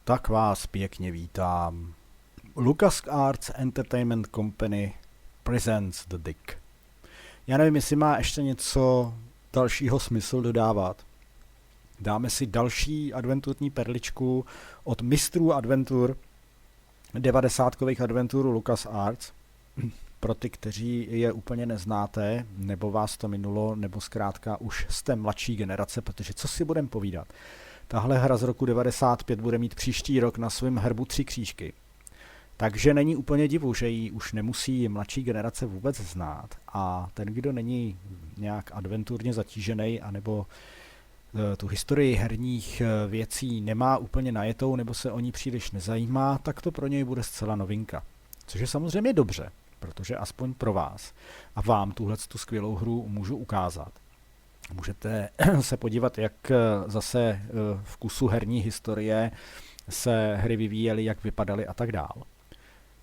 Tak vás pěkně vítám. LucasArts Entertainment Company presents The Dick. Já nevím, jestli má ještě něco dalšího smysl dodávat. Dáme si další adventurní perličku od mistrů adventur, 90kových adventurů LucasArts. Pro ty, kteří je úplně neznáte, nebo vás to minulo, nebo zkrátka už jste mladší generace, protože co si budeme povídat. Tahle hra z roku 95 bude mít příští rok na svém hrbu 3 křížky. Takže není úplně divu, že ji už nemusí mladší generace vůbec znát. A ten, kdo není nějak adventurně zatížený, anebo tu historii herních věcí nemá úplně najetou, nebo se o ní příliš nezajímá, tak to pro něj bude zcela novinka. Což je samozřejmě dobře, protože aspoň pro vás a vám tu skvělou hru můžu ukázat. Můžete se podívat, jak zase v kusu herní historie se hry vyvíjely, jak vypadaly a tak dál.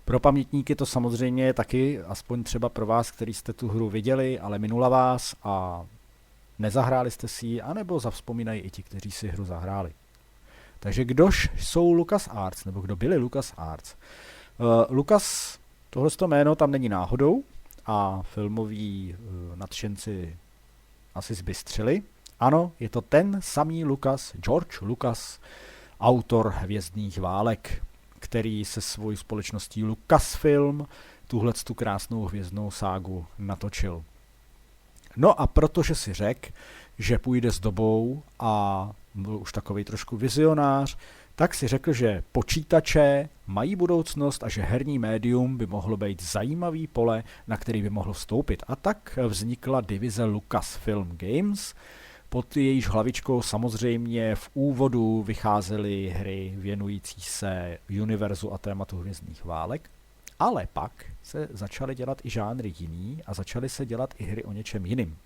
Pro pamětníky to samozřejmě taky, aspoň třeba pro vás, kteří jste tu hru viděli, ale minula vás a nezahráli jste si ji, anebo zavzpomínají i ti, kteří si hru zahráli. Takže kdož jsou LucasArts, nebo kdo byli LucasArts? Lucas, tohleto jméno tam není náhodou a filmoví nadšenci asi zbystřili. Ano, je to ten samý George Lucas, autor Hvězdných válek, který se svojí společností Lucasfilm tuhletu krásnou hvězdnou ságu natočil. No a protože si řekl, že půjde s dobou a byl už takový trošku vizionář, tak si řekl, že počítače mají budoucnost a že herní médium by mohlo být zajímavý pole, na který by mohlo vstoupit. A tak vznikla divize Lucasfilm Games, pod jejíž hlavičkou samozřejmě v úvodu vycházely hry věnující se univerzu a tématu Hvězdných válek, ale pak se začaly dělat i žánry jiný a začaly se dělat i hry o něčem jiným.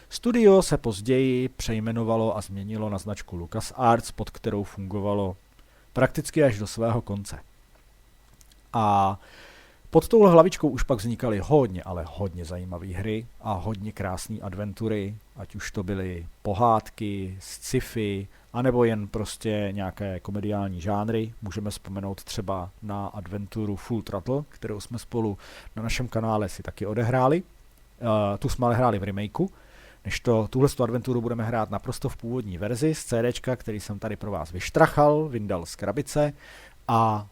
Studio se později přejmenovalo a změnilo na značku LucasArts, pod kterou fungovalo prakticky až do svého konce. A pod touhle hlavičkou už pak vznikaly ale hodně zajímavé hry a hodně krásné adventury, ať už to byly pohádky, sci-fi, anebo jen prostě nějaké komediální žánry. Můžeme vzpomenout třeba na adventuru Full Throttle, kterou jsme spolu na našem kanále si taky odehráli. Tu jsme ale hráli v remakeu. Než tuhle adventuru budeme hrát naprosto v původní verzi z CDčka, který jsem tady pro vás vyštrachal, vyndal z krabice a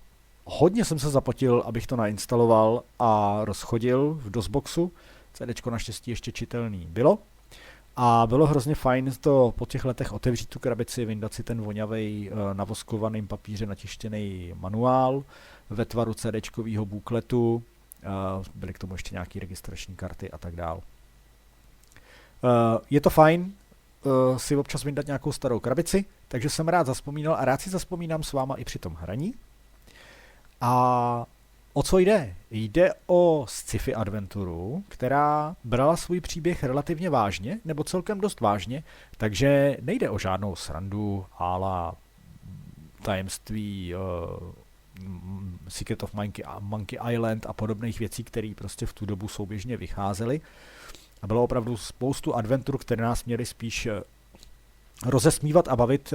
hodně jsem se zapotil, abych to nainstaloval a rozchodil v DOSBoxu. CDčko naštěstí ještě čitelný bylo. A bylo hrozně fajn to po těch letech otevřít tu krabici, vyndat si ten vonavej na voskovaném papíře natištěný manuál ve tvaru CDčkového bukletu. Byly k tomu ještě nějaké registrační karty a tak dál. Je to fajn si občas vyndat nějakou starou krabici, takže jsem rád zavzpomínal a rád si zavzpomínám s váma i při tom hraní. A o co jde? Jde o sci-fi adventuru, která brala svůj příběh relativně vážně, nebo celkem dost vážně, takže nejde o žádnou srandu ála tajemství Secret of Monkey Island a podobných věcí, které prostě v tu dobu souběžně vycházely. A bylo opravdu spoustu adventur, které nás měly spíš rozesmívat a bavit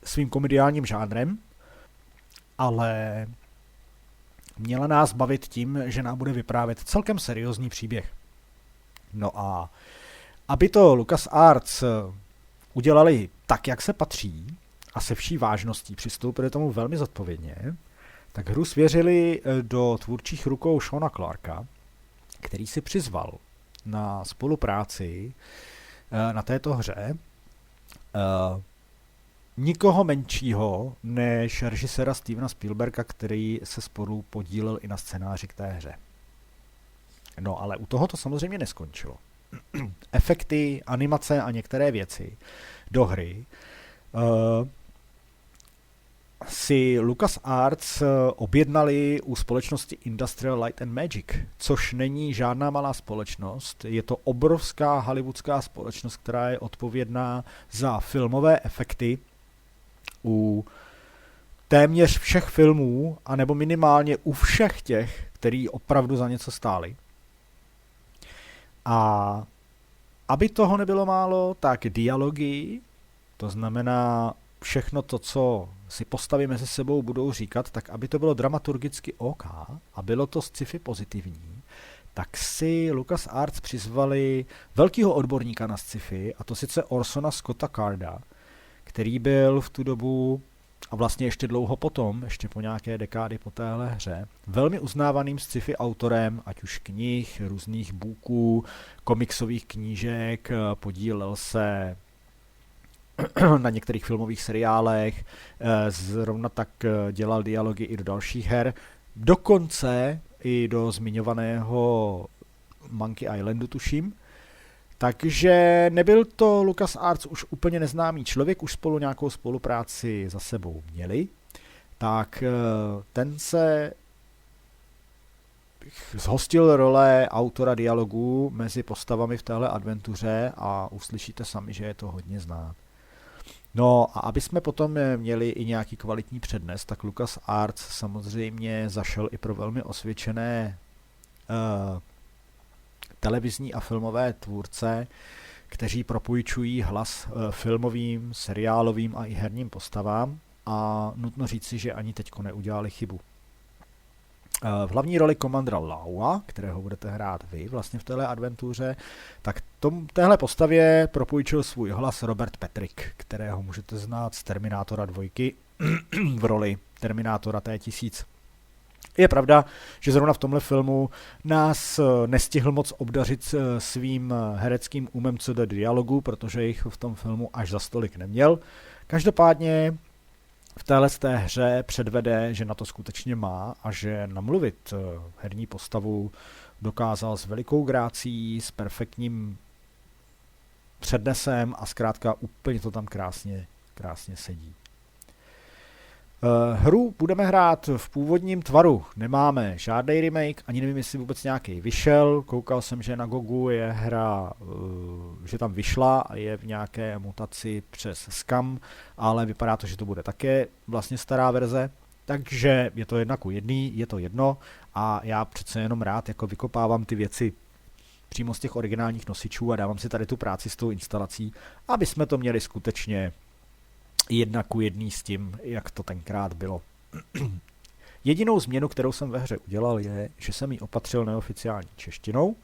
svým komediálním žánrem, ale měla nás bavit tím, že nám bude vyprávět celkem seriózní příběh. No a aby to LucasArts udělali tak, jak se patří a se vší vážností přistoupili tomu velmi zodpovědně, tak hru svěřili do tvůrčích rukou Seana Clarka, který si přizval na spolupráci na této hře nikoho menšího než režiséra Stevena Spielberga, který se spolu podílel i na scénáři k té hře. No ale u toho to samozřejmě neskončilo. Efekty, animace a některé věci do hry si LucasArts objednali u společnosti Industrial Light and Magic, což není žádná malá společnost, je to obrovská hollywoodská společnost, která je odpovědná za filmové efekty u téměř všech filmů, anebo minimálně u všech těch, který opravdu za něco stáli. A aby toho nebylo málo, tak dialogy, to znamená všechno to, co si postavy mezi sebou budou říkat, tak aby to bylo dramaturgicky OK a bylo to sci-fi pozitivní, tak si LucasArts přizvali velkého odborníka na sci-fi, a to sice Orsona Scotta Carda, který byl v tu dobu a vlastně ještě dlouho potom, ještě po nějaké dekády po téhle hře, velmi uznávaným sci-fi autorem, ať už knih, různých booků, komiksových knížek, podílel se na některých filmových seriálech, zrovna tak dělal dialogy i do dalších her, dokonce i do zmiňovaného Monkey Islandu, tuším. Takže nebyl to LucasArts už úplně neznámý člověk, už spolu nějakou spolupráci za sebou měli, tak ten se zhostil role autora dialogů mezi postavami v téhle adventuře a uslyšíte sami, že je to hodně znát. No a aby jsme potom měli i nějaký kvalitní přednes, tak LucasArts samozřejmě zašel i pro velmi osvědčené televizní a filmové tvůrce, kteří propůjčují hlas filmovým, seriálovým a i herním postavám, a nutno říci, že ani teďko neudělali chybu. V hlavní roli komandra Laua, kterého budete hrát vy vlastně v téhle adventuře, tak téhle postavě propůjčil svůj hlas Robert Patrick, kterého můžete znát z Terminátora 2 v roli Terminátora T-1000. Je pravda, že zrovna v tomhle filmu nás nestihl moc obdařit svým hereckým umem co do dialogu, protože jich v tom filmu až za stolik neměl. Každopádně v téhle hře předvede, že na to skutečně má a že namluvit herní postavu dokázal s velikou grácí, s perfektním přednesem a zkrátka úplně to tam krásně sedí. Hru budeme hrát v původním tvaru, nemáme žádný remake, ani nevím, jestli vůbec nějaký vyšel, koukal jsem, že na Gogu je hra, že tam vyšla a je v nějaké mutaci přes Scam, ale vypadá to, že to bude také vlastně stará verze, takže je to 1:1, je to jedno a já přece jenom rád jako vykopávám ty věci přímo z těch originálních nosičů a dávám si tady tu práci s tou instalací, aby jsme to měli skutečně 1:1 s tím, jak to tenkrát bylo. Jedinou změnu, kterou jsem ve hře udělal, je, že jsem ji opatřil neoficiální češtinou,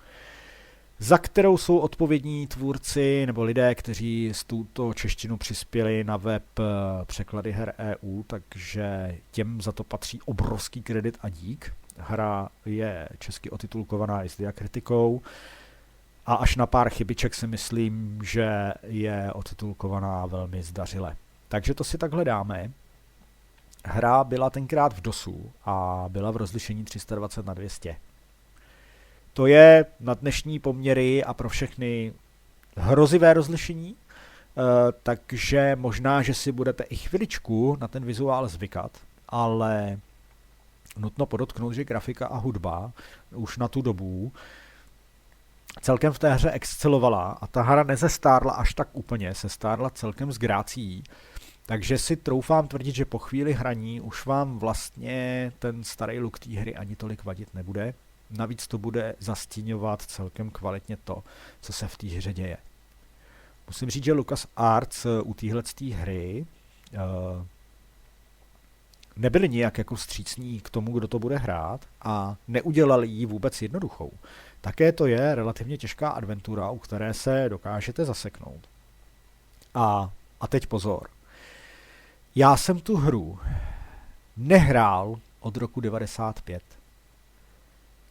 za kterou jsou odpovědní tvůrci nebo lidé, kteří s touto češtinu přispěli na web Překlady her EU, takže těm za to patří obrovský kredit a dík. Hra je česky otitulkovaná i s diakritikou a až na pár chybiček si myslím, že je otitulkovaná velmi zdařile. Takže to si takhle dáme. Hra byla tenkrát v DOSu a byla v rozlišení 320x200. To je na dnešní poměry a pro všechny hrozivé rozlišení, takže možná, že si budete i chviličku na ten vizuál zvykat, ale nutno podotknout, že grafika a hudba už na tu dobu celkem v té hře excelovala a ta hra nezestárla až tak úplně, se stárla celkem s grácií, takže si troufám tvrdit, že po chvíli hraní už vám vlastně ten starý look té hry ani tolik vadit nebude. Navíc to bude zastíňovat celkem kvalitně to, co se v té hře děje. Musím říct, že LucasArts u téhleté hry nebyli nijak jako vstřícní k tomu, kdo to bude hrát a neudělali ji vůbec jednoduchou. Také to je relativně těžká adventura, u které se dokážete zaseknout. A teď pozor. Já jsem tu hru nehrál od roku 95.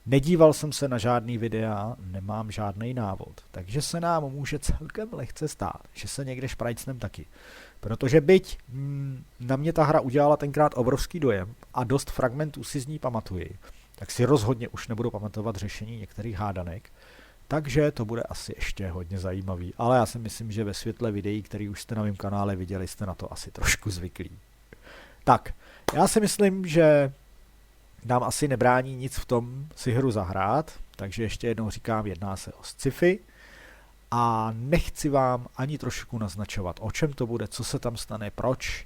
Nedíval jsem se na žádný videa, nemám žádný návod, takže se nám může celkem lehce stát, že se někde šprajcnem taky. Protože byť na mě ta hra udělala tenkrát obrovský dojem a dost fragmentů si z ní pamatuji, tak si rozhodně už nebudu pamatovat řešení některých hádanek, takže to bude asi ještě hodně zajímavý. Ale já si myslím, že ve světle videí, které už jste na mém kanále viděli, jste na to asi trošku zvyklí. Tak, já si myslím, že nám asi nebrání nic v tom si hru zahrát, takže ještě jednou říkám, jedná se o sci-fi a nechci vám ani trošku naznačovat, o čem to bude, co se tam stane, proč,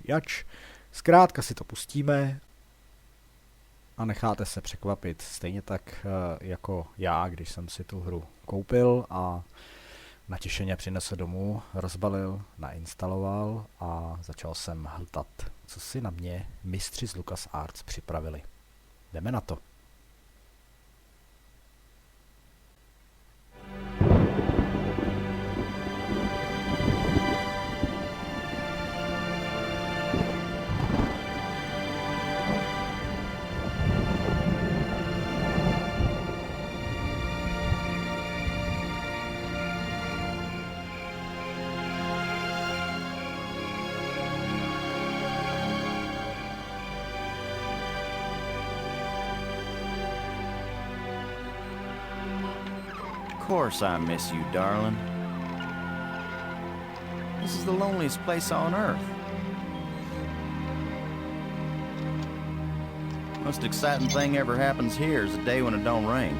jač. Zkrátka si to pustíme a necháte se překvapit, stejně tak jako já, když jsem si tu hru koupil a natěšeně přinesl domů, rozbalil, nainstaloval a začal jsem hltat, co si na mě mistři z LucasArts připravili. Jdeme na to. Of course I miss you, darling. This is the loneliest place on Earth. Most exciting thing ever happens here is the day when it don't rain.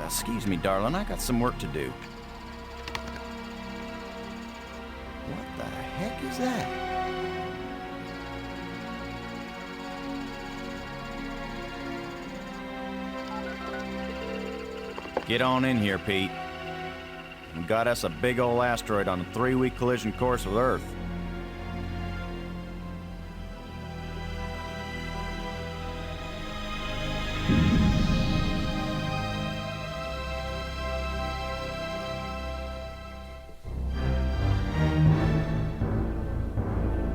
Excuse me, darling, I got some work to do. What the heck is that? Get on in here, Pete. We got us a big old asteroid on a 3-week collision course with Earth.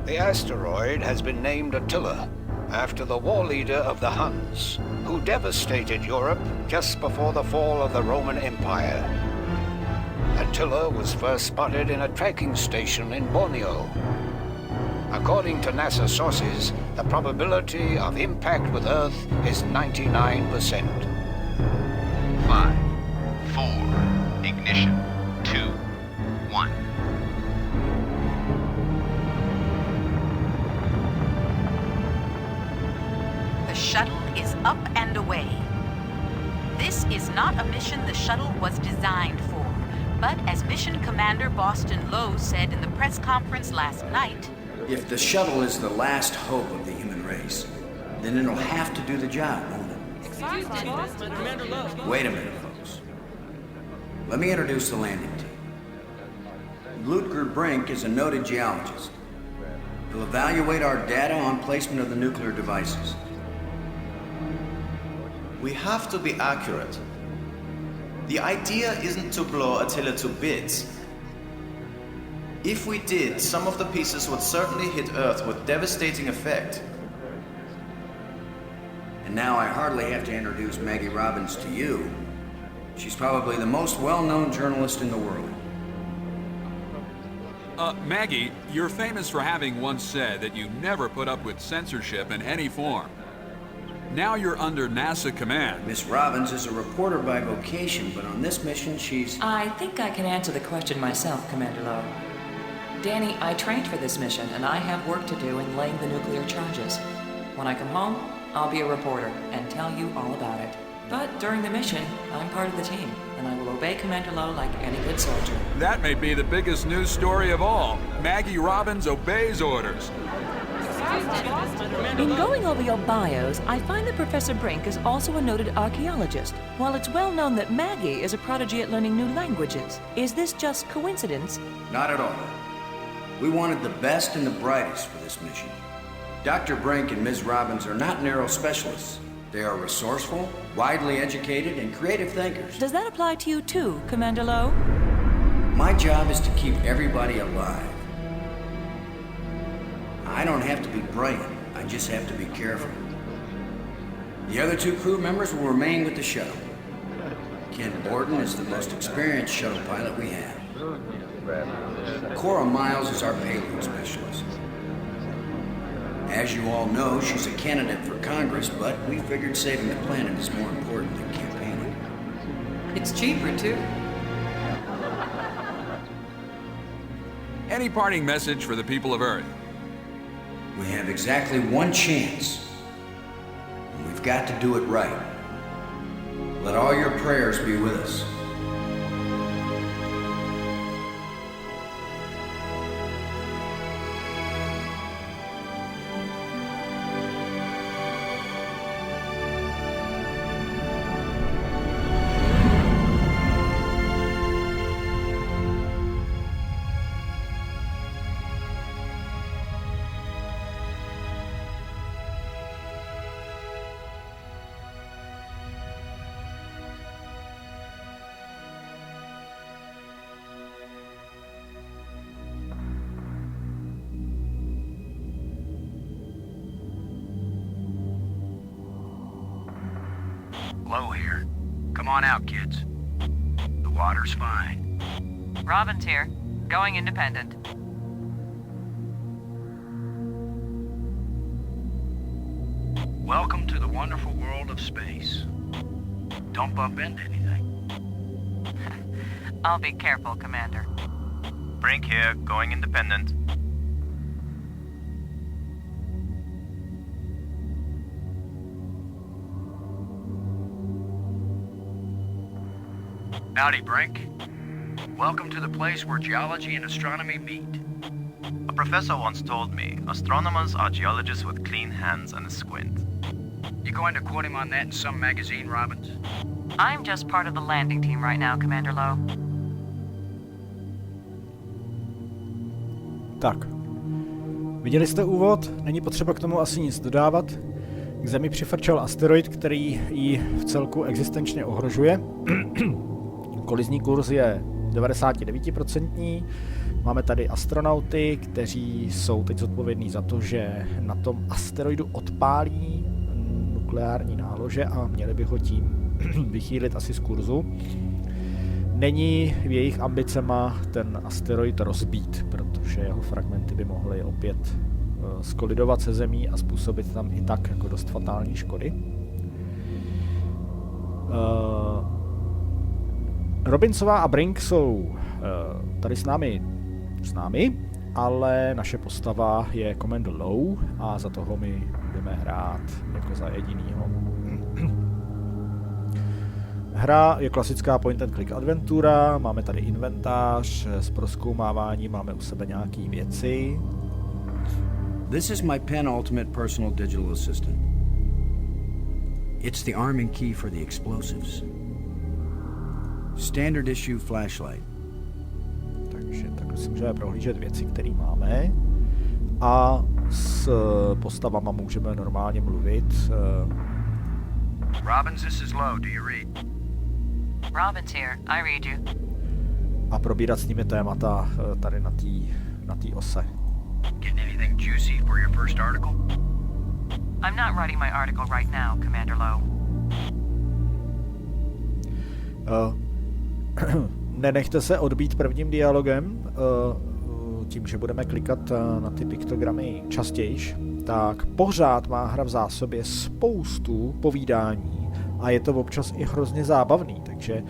The asteroid has been named Attila, after the war leader of the Huns, who devastated Europe just before the fall of the Roman Empire. Attila was first spotted in a tracking station in Borneo. According to NASA sources, the probability of impact with Earth is 99%. 5, 4, ignition, 2, 1. The shuttle is up and away. This is not a mission the shuttle was designed for, but as Mission Commander Boston Lowe said in the press conference last night, if the shuttle is the last hope of the human race, then it'll have to do the job, won't it? Wait a minute, folks. Let me introduce the landing team. Ludger Brink is a noted geologist. He'll evaluate our data on placement of the nuclear devices. We have to be accurate. The idea isn't to blow Attila to bits. If we did, some of the pieces would certainly hit Earth with devastating effect. And now I hardly have to introduce Maggie Robbins to you. She's probably the most well-known journalist in the world. Maggie, you're famous for having once said that you never put up with censorship in any form. Now you're under NASA command. Miss Robbins is a reporter by vocation, but on this mission she's... I think I can answer the question myself, Commander Lowe. Danny, I trained for this mission, and I have work to do in laying the nuclear charges. When I come home, I'll be a reporter and tell you all about it. But during the mission, I'm part of the team, and I will obey Commander Lowe like any good soldier. That may be the biggest news story of all. Maggie Robbins obeys orders. In going over your bios, I find that Professor Brink is also a noted archaeologist, while it's well known that Maggie is a prodigy at learning new languages. Is this just coincidence? Not at all. We wanted the best and the brightest for this mission. Dr. Brink and Ms. Robbins are not narrow specialists. They are resourceful, widely educated, and creative thinkers. Does that apply to you too, Commander Lowe? My job is to keep everybody alive. I don't have to be brilliant, I just have to be careful. The other 2 crew members will remain with the shuttle. Ken Borden is the most experienced shuttle pilot we have. Cora Miles is our payload specialist. As you all know, she's a candidate for Congress, but we figured saving the planet is more important than campaigning. It's cheaper, too. Any parting message for the people of Earth? We have exactly 1 chance, and we've got to do it right. Let all your prayers be with us. Low here. Come on out, kids. The water's fine. Robin's here. Going independent. Welcome to the wonderful world of space. Don't bump into anything. I'll be careful, Commander. Brink here, going independent. Howdy, Brink. Welcome to the place where geology and astronomy meet. A professor once told me, astronomers are geologists with clean hands and a squint. You going to quote him on that in some magazine, Robbins? I'm just part of the landing team right now, Commander Lowe. Tak. Viděli jste úvod, není potřeba k tomu asi nic dodávat. K Zemi přifrčel asteroid, který ji v celku existenčně ohrožuje. Kolizní kurz je 99%. Máme tady astronauty, kteří jsou teď zodpovědní za to, že na tom asteroidu odpálí nukleární nálože a měli by ho tím vychýlit asi z kurzu. Není v jejich ambicema ten asteroid rozbít, protože jeho fragmenty by mohly opět skolidovat se Zemí a způsobit tam i tak jako dost fatální škody. Robinsová a Brink jsou tady s námi, ale naše postava je Commander Lowe a za toho my budeme hrát jako za jedinýho. Hra je klasická point and click adventura, máme tady inventář s prozkoumáváním, máme u sebe nějaké věci. This is my penultimate personal digital assistant. It's the arming key for the explosives. Standard issue flashlight. Takže takhle si můžeme prohlížet věci, které máme. A s postavama můžeme normálně mluvit. Robbins, this is Lowe. Do you read? Robin's here. I read you. A probírat s nimi témata tady na té ose. Getting anything juicy for your first article? I'm not writing my article right now, Commander Lowe. Nenechte se odbít prvním dialogem, tím, že budeme klikat na ty piktogramy častějiš, tak pořád má hra v zásobě spoustu povídání a je to občas i hrozně zábavný, takže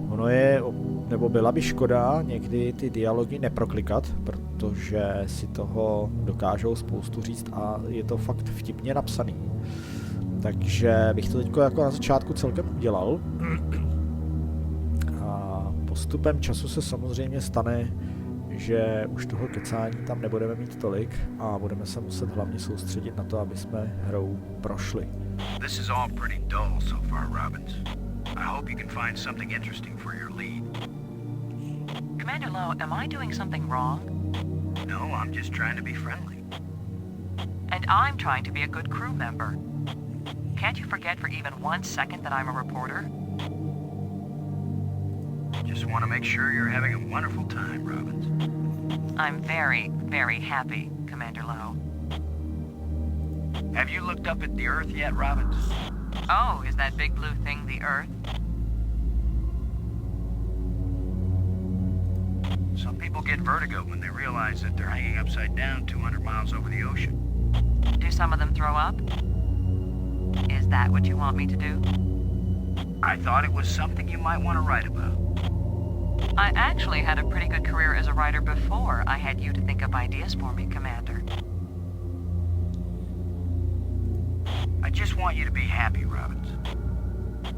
ono je, nebo byla by škoda někdy ty dialogy neproklikat, protože si toho dokážou spoustu říct a je to fakt vtipně napsaný. Takže bych to teď jako na začátku celkem udělal. Postupem času se samozřejmě stane, že už toho kecání tam nebudeme mít tolik a budeme se muset hlavně soustředit na to, aby jsme hrou prošli. This is all pretty dull so far, Robbins. I hope you can find something interesting for your lead. Commander Lowe, am I doing something wrong? No, I'm just trying to be friendly. And I'm trying to be a good crew member. Can't you forget for even 1 second that I'm a reporter? Just want to make sure you're having a wonderful time, Robbins. I'm very, very happy, Commander Lowe. Have you looked up at the Earth yet, Robbins? Oh, is that big blue thing the Earth? Some people get vertigo when they realize that they're hanging upside down 200 miles over the ocean. Do some of them throw up? Is that what you want me to do? I thought it was something you might want to write about. I actually had a pretty good career as a writer before I had you to think up ideas for me, Commander. I just want you to be happy, Robbins.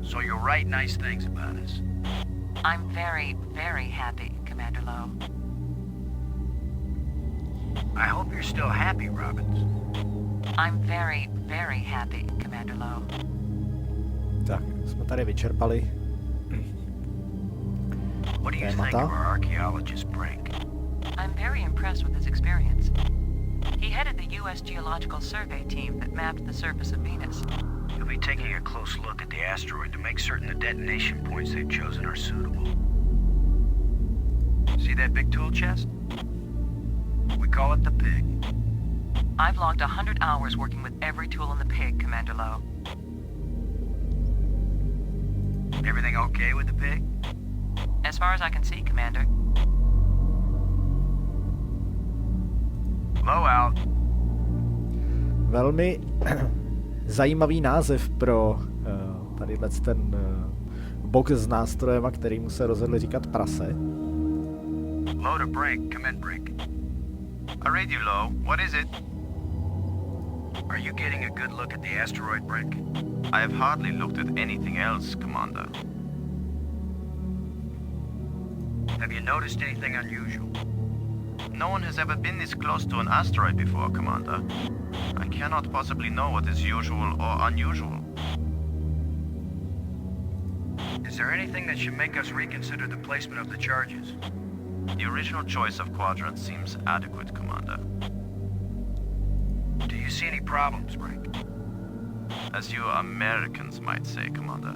So you'll write nice things about us. I'm very, very happy, Commander Lowe. I hope you're still happy, Robbins. I'm very, very happy, Commander Lowe. Tak, jsme tady vyčerpali. What do you think of our archaeologist, Brink? I'm very impressed with his experience. He headed the U.S. Geological Survey team that mapped the surface of Venus. He'll be taking a close look at the asteroid to make certain the detonation points they've chosen are suitable. See that big tool chest? We call it the pig. I've logged 100 hours working with every tool in the pig, Commander Lowe. Everything okay with the pig? As far as I can see, Commander. Blowout. Velmi zajímavý název pro tadyhle ten box s nástrojema, kterýmu se rozhodli říkat prase. Low to Brink. Come in, Brink. I read you low. What is it? Are you getting a good look at the asteroid, Brink? I have hardly looked at anything else, Commander. Have you noticed anything unusual? No one has ever been this close to an asteroid before, Commander. I cannot possibly know what is usual or unusual. Is there anything that should make us reconsider the placement of the charges? The original choice of quadrant seems adequate, Commander. Do you see any problems, Brink? As you Americans might say, Commander,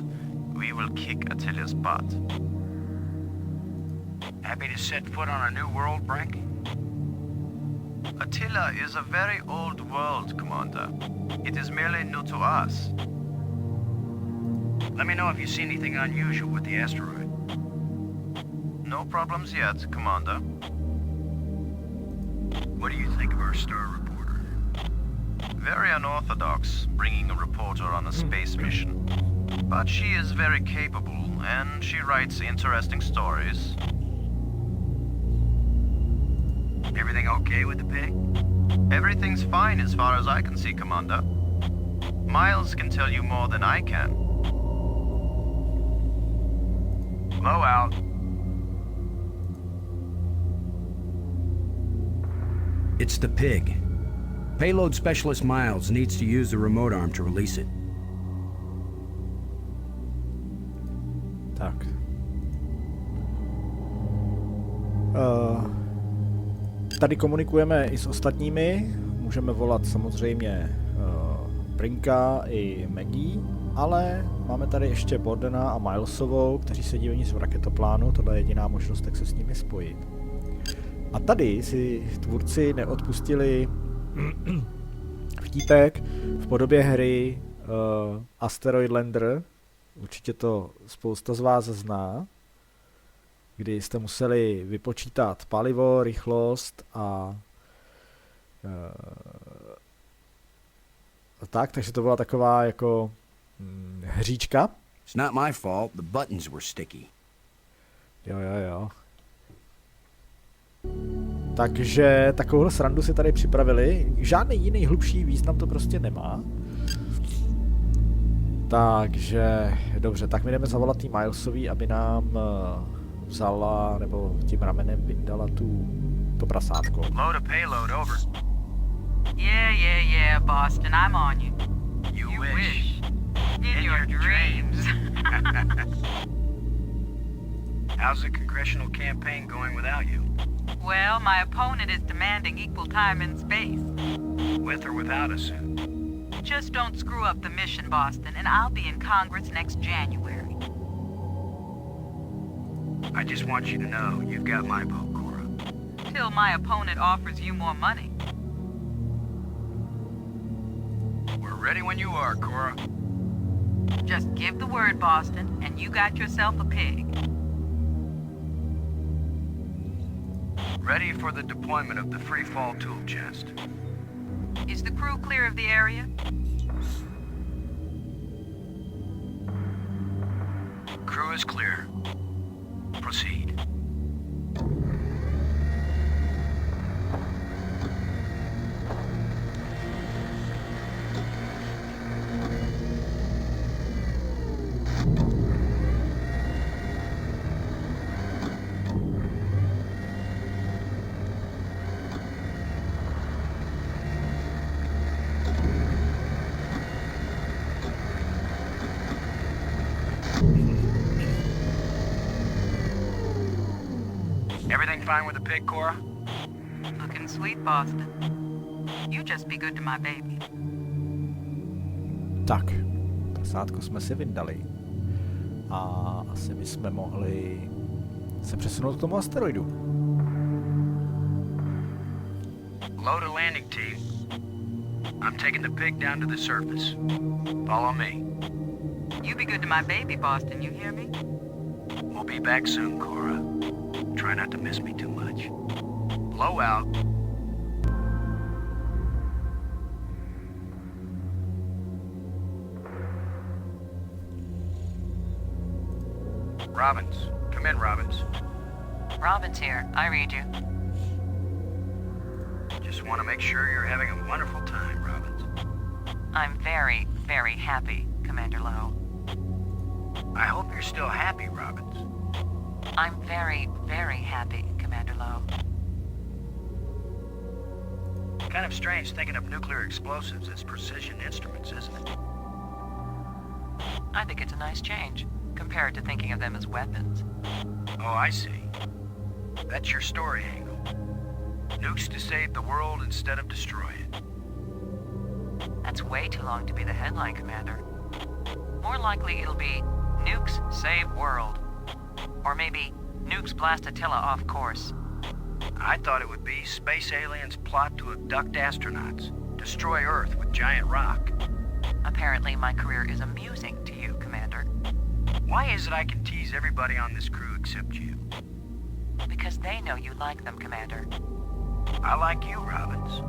we will kick Attila's butt. Happy to set foot on a new world, Brink? Attila is a very old world, Commander. It is merely new to us. Let me know if you see anything unusual with the asteroid. No problems yet, Commander. What do you think of our star reporter? Very unorthodox, bringing a reporter on a space mission. But she is very capable, and she writes interesting stories. Everything okay with the pig? Everything's fine as far as I can see, Commander. Miles can tell you more than I can. Blowout. It's the pig. Payload specialist Miles needs to use the remote arm to release it. Tak. Tady komunikujeme i s ostatními. Můžeme volat samozřejmě Brinka i Maggie, ale máme tady ještě Bordena a Milesovou, kteří sedí uvnitř v raketoplánu. Tohle je jediná možnost, jak se s nimi spojit. A tady si tvůrci neodpustili vtípek v podobě hry Asteroid Lander. Určitě to spousta z vás zná, kdy jste museli vypočítat palivo, rychlost a tak, takže to byla taková jako hříčka. It's not my fault, the buttons were sticky. Jo. Takže takovou srandu si tady připravili. Žádný jiný hlubší význam to prostě nemá. Takže, dobře, tak my jdeme zavolat tý Milesový, aby nám vzala, nebo tím ramenem vyndala to prasátko. Load a payload, over. Yeah, Boston, I'm on you. You wish. In your dreams. How's the congressional campaign going without you? Well, my opponent is demanding equal time in space. With or without a suit? Just don't screw up the mission, Boston, and I'll be in Congress next January. I just want you to know you've got my vote, Cora. Till my opponent offers you more money. We're ready when you are, Cora. Just give the word, Boston, and you got yourself a pig. Ready for the deployment of the free fall tool chest. Is the crew clear of the area? Crew is clear. Proceed. Everything fine with the pig, Cora? Looking sweet, Boston. You just be good to my baby. Tak, prasátko jsme si vyndali. A asi bychom mohli se přesunout k tomu asteroidu. Load a landing team. I'm taking the pig down to the surface. Follow me. You be good to my baby, Boston, you hear me? We'll be back soon, Cora. Try not to miss me too much. Blow out. Robbins. Come in, Robbins. Robin's here. I read you. Just want to make sure you're having a wonderful time, Robbins. I'm very, very happy, Commander Lowe. I hope you're still happy, Robbins. I'm very, very happy, Commander Lowe. Kind of strange thinking of nuclear explosives as precision instruments, isn't it? I think it's a nice change, compared to thinking of them as weapons. Oh, I see. That's your story angle. Nukes to save the world instead of destroy it. That's way too long to be the headline, Commander. More likely it'll be Nukes Save World. Or maybe Nukes blast Attila off course. I thought it would be space aliens plot to abduct astronauts, destroy Earth with giant rock. Apparently my career is amusing to you, Commander. Why is it I can tease everybody on this crew except you? Because they know you like them, Commander. I like you, Robbins.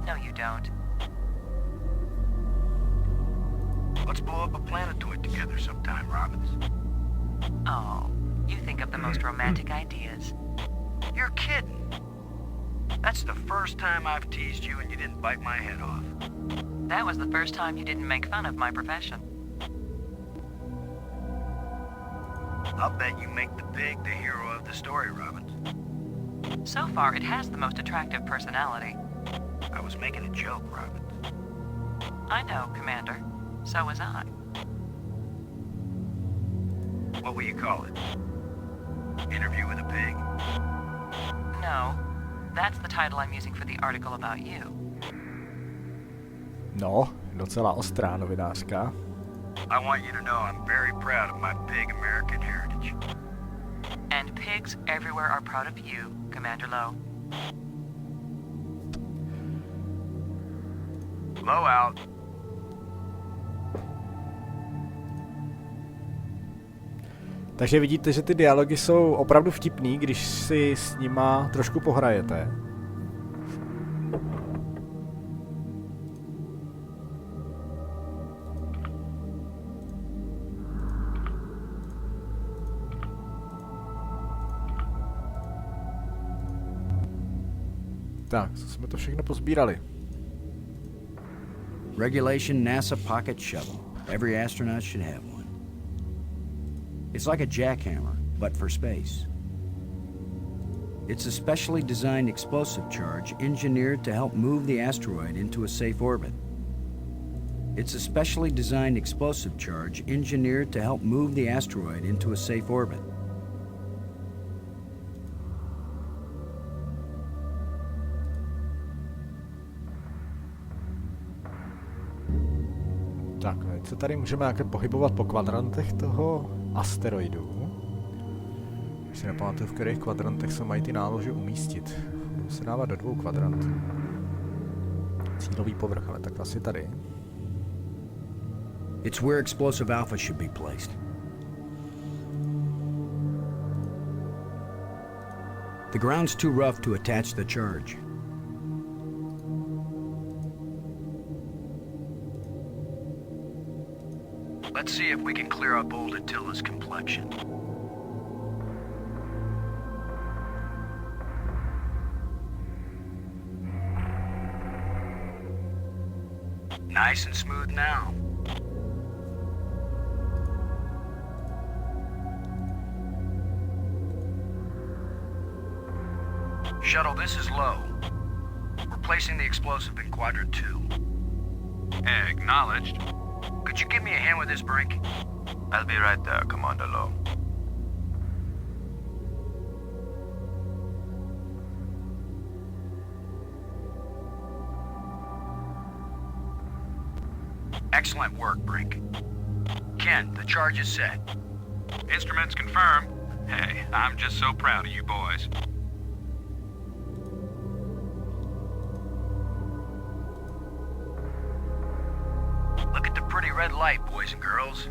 No, you don't. Let's blow up a planetoid together sometime, Robbins. Oh, you think of the most romantic ideas. You're kidding. That's the first time I've teased you and you didn't bite my head off. That was the first time you didn't make fun of my profession. I'll bet you make the pig the hero of the story, Robbins. So far, it has the most attractive personality. I was making a joke, Robbins. I know, Commander. So was I. What will you call it? Interview with a pig? No. That's the title I'm using for the article about you. No, docela ostrá novinářka. I want you to know I'm very proud of my pig American heritage. And pigs everywhere are proud of you, Commander Lowe. Blow out. Takže vidíte, že ty dialogy jsou opravdu vtipný, když si s nima trošku pohrajete. Tak, co jsme to všechno pozbírali? Regulation NASA pocket shuttle. Every astronaut should have one. It's like a jackhammer, but for space. It's a specially designed explosive charge engineered to help move the asteroid into a safe orbit. It's a specially designed explosive charge engineered to help move the asteroid into a safe orbit. Tak, teď se tady můžeme nějaké pohybovat po kvadrantech toho asteroidu. Když si nepamatuju, v kterých kvadrantech se mají ty nálože umístit. Budou se dávat do 2 kvadrantů. Cílový povrch, ale tak asi tady. It's where explosive alpha should be placed. The ground's too rough to attach the charge. Let's see if we can clear up old Attila's complexion. Nice and smooth now. Shuttle, this is low. We're placing the explosive in quadrant 2. Acknowledged. Could you give me a hand with this, Brink? I'll be right there, Commander Lowe. Excellent work, Brink. Ken, the charge is set. Instruments confirmed. Hey, I'm just so proud of you boys. Look at the pretty red light, boys and girls.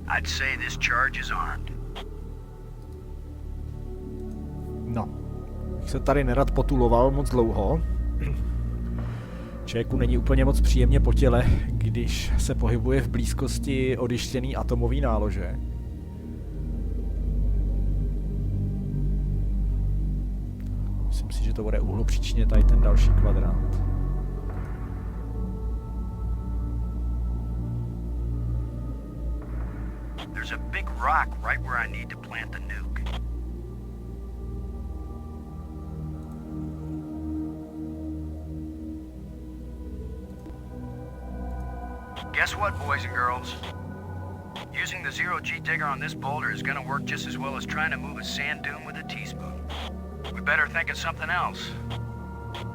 I'd say this charge is armed. No, bych se tady nerad potuloval moc dlouho. Člověku není úplně moc příjemně po těle, když se pohybuje v blízkosti odyštěný atomový nálože. Myslím si, že to bude úhlopříčně tady ten další kvadrant. There's a big rock right where I need to plant the nuke. Guess what, boys and girls? Using the zero-G digger on this boulder is gonna work just as well as trying to move a sand dune with a teaspoon. We better think of something else.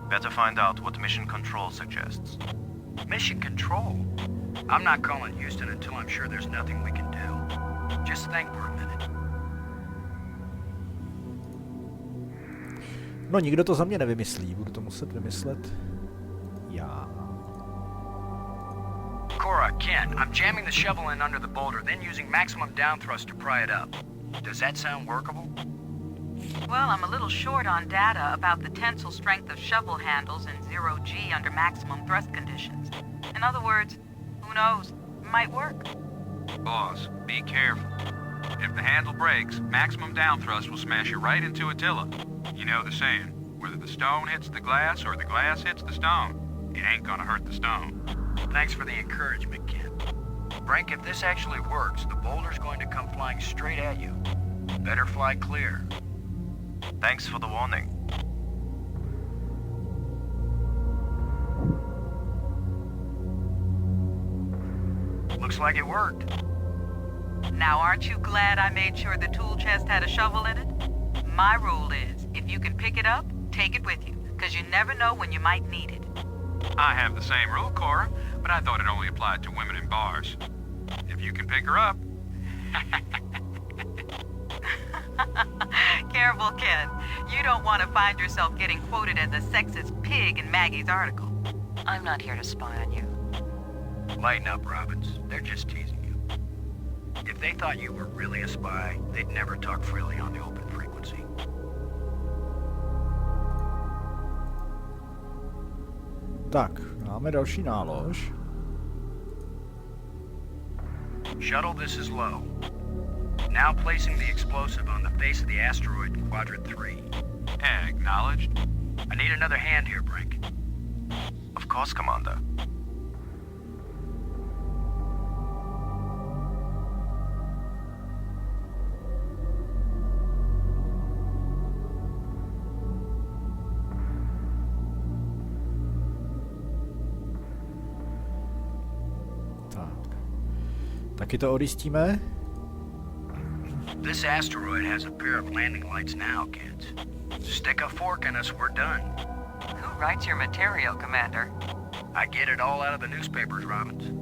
Better find out what Mission Control suggests. Mission Control? I'm not calling Houston until I'm sure there's nothing we can do. Just think for a minute. No, nikdo to za mě nevymyslí, budu to muset vymyslet já. Cora, Ken, I'm jamming the shovel in under the boulder, then using maximum down thrust to pry it up. Does that sound workable? Well, I'm a little short on data about the tensile strength of shovel handles in zero-G under maximum thrust conditions. In other words, who knows? Might work. Boss, be careful. If the handle breaks, maximum down thrust will smash you right into Attila. You know the saying, whether the stone hits the glass or the glass hits the stone, it ain't gonna hurt the stone. Thanks for the encouragement, Ken. Brink, if this actually works, the boulder's going to come flying straight at you. Better fly clear. Thanks for the warning. Looks like it worked. Now, aren't you glad I made sure the tool chest had a shovel in it? My rule is, if you can pick it up, take it with you, because you never know when you might need it. I have the same rule, Cora, but I thought it only applied to women in bars. If you can pick her up... Careful, Ken. You don't want to find yourself getting quoted as a sexist pig in Maggie's article. I'm not here to spy on you. Lighten up, Robbins. They're just teasing you. If they thought you were really a spy, they'd never talk freely on the open frequency. Tak, máme další nálož. Shuttle, this is low. Now placing the explosive on the face of the asteroid in quadrant 3. Acknowledged. I need another hand here, Brink. Of course, Commander. Taky to odjistíme. This asteroid has a pair of landing lights now, kids. Stick a fork in us, we're done. Who writes your material, Commander? I get it all out of the newspapers, Robbins.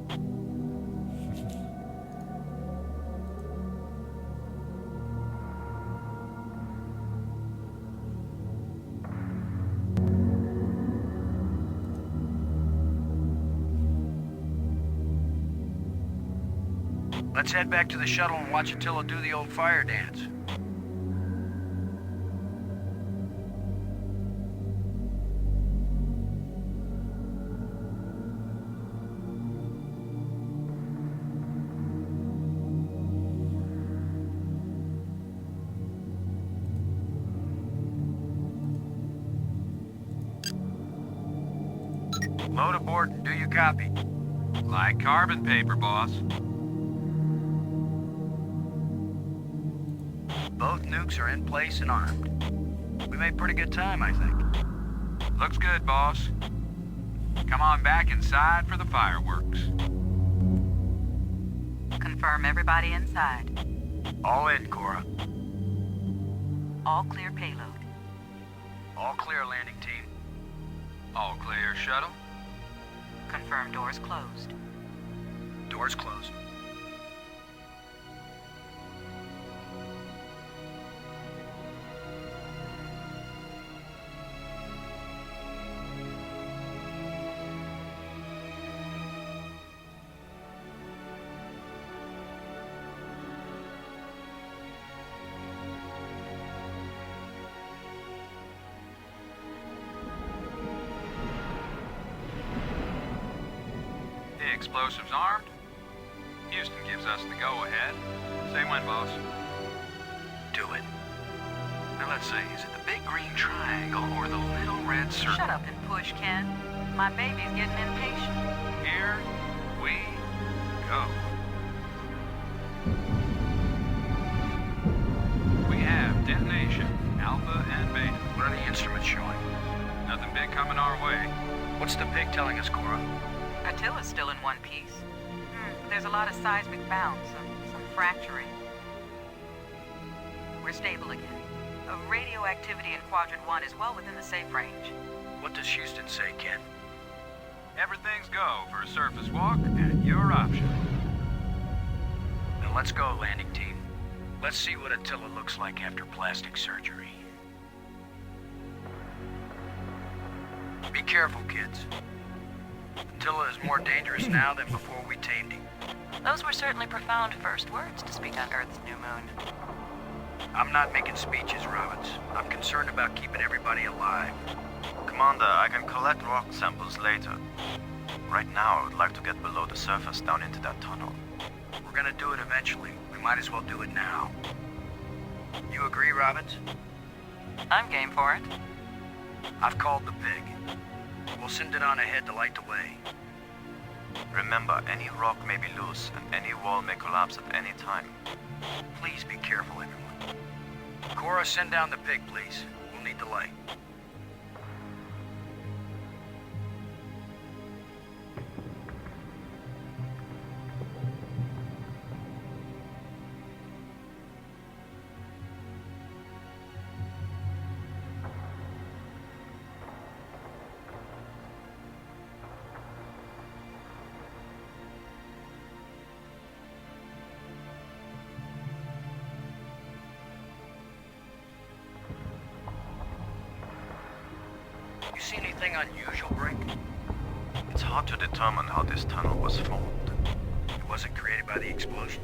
Let's head back to the shuttle and watch Attila do the old fire dance. Load aboard and do you copy? Like carbon paper, boss. Both nukes are in place and armed. We made pretty good time, I think. Looks good, boss. Come on back inside for the fireworks. Confirm everybody inside. All in, Cora. All clear payload. All clear, landing team. All clear, shuttle. Confirm doors closed. Doors closed. explosives armed? Houston gives us the go-ahead. Say when, boss. Do it. Now let's see, is it the big green triangle or the little red circle? Shut up and push, Ken. My baby's getting impatient. Here we go. We have detonation, Alpha and Beta. What are the instruments showing? Nothing big coming our way. What's the pig telling us, Cora? Attila's still in one piece. There's a lot of seismic bounce, some fracturing. We're stable again. Radioactivity in Quadrant 1 is well within the safe range. What does Houston say, Ken? Everything's go for a surface walk at your option. Then let's go, landing team. Let's see what Attila looks like after plastic surgery. Be careful, kids. Attila is more dangerous now than before we tamed him. Those were certainly profound first words to speak on Earth's new moon. I'm not making speeches, Roberts. I'm concerned about keeping everybody alive. Commander, I can collect rock samples later. Right now, I would like to get below the surface down into that tunnel. We're gonna do it eventually. We might as well do it now. You agree, Roberts? I'm game for it. I've called the pig. We'll send it on ahead to light the way. Remember, any rock may be loose, and any wall may collapse at any time. Please be careful, everyone. Cora, send down the pig, please. We'll need the light. You see anything unusual, Brink? It's hard to determine how this tunnel was formed. It wasn't created by the explosion?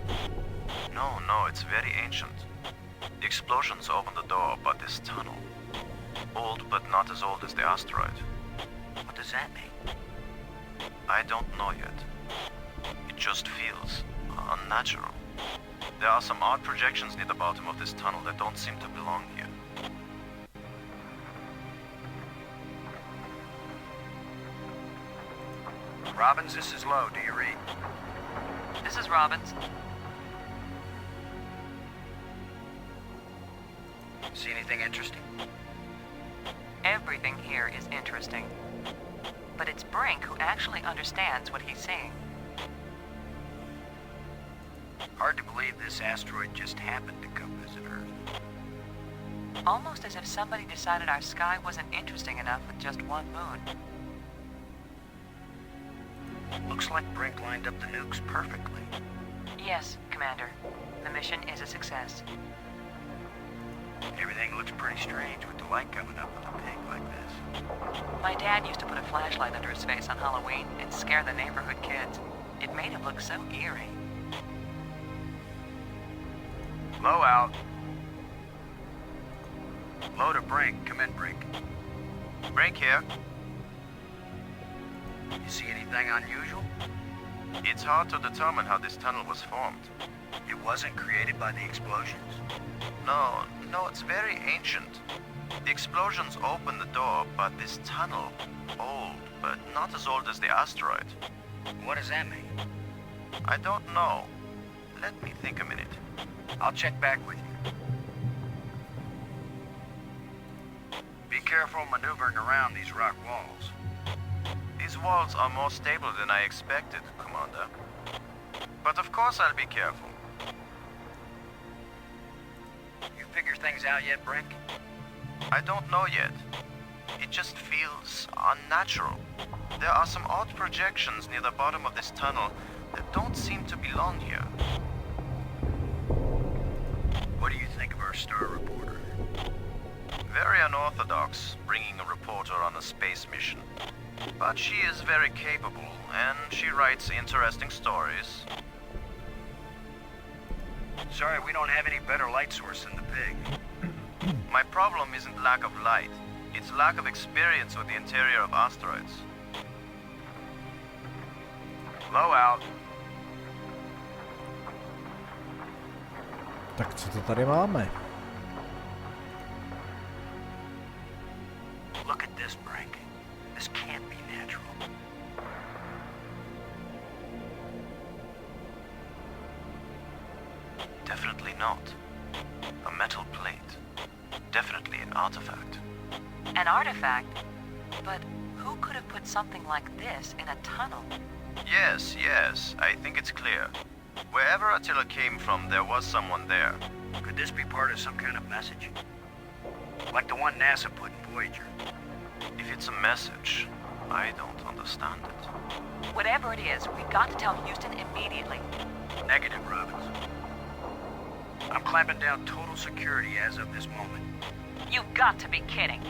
No, it's very ancient. The explosions opened the door, but this tunnel... Old, but not as old as the asteroid. What does that mean? I don't know yet. It just feels unnatural. There are some odd projections near the bottom of this tunnel that don't seem to belong here. Robbins, this is Lowe. Do you read? This is Robbins. See anything interesting? Everything here is interesting. But it's Brink who actually understands what he's seeing. Hard to believe this asteroid just happened to come visit Earth. Almost as if somebody decided our sky wasn't interesting enough with just one moon. Looks like Brink lined up the nukes perfectly. Yes, Commander. The mission is a success. Everything looks pretty strange with the light coming up with a pig like this. My dad used to put a flashlight under his face on Halloween and scare the neighborhood kids. It made him look so eerie. Low out. Low to Brink. Come in, Brink. Brink here. You see anything unusual? It's hard to determine how this tunnel was formed. It wasn't created by the explosions? No, it's very ancient. The explosions opened the door, but this tunnel, old, but not as old as the asteroid. What does that mean? I don't know. Let me think a minute. I'll check back with you. Be careful maneuvering around these rock walls. These walls are more stable than I expected, Commander. But of course I'll be careful. You figure things out yet, Brink? I don't know yet. It just feels unnatural. There are some odd projections near the bottom of this tunnel that don't seem to belong here. What do you think of our star reporter? Very unorthodox, bringing a reporter on a space mission. But she is very capable, and she writes interesting stories. Sorry, we don't have any better light source than the pig. My problem isn't lack of light. It's lack of experience with the interior of asteroids. Low out. Tak co to tady máme? Look at this, Brink. This can't be natural. Definitely not. A metal plate. Definitely an artifact. An artifact? But who could have put something like this in a tunnel? Yes, yes, I think it's clear. Wherever Attila came from, there was someone there. Could this be part of some kind of message? Like the one NASA put in Voyager? If it's a message, I don't understand it. Whatever it is, we've got to tell Houston immediately. Negative, Robbins. I'm clamping down total security as of this moment. You've got to be kidding.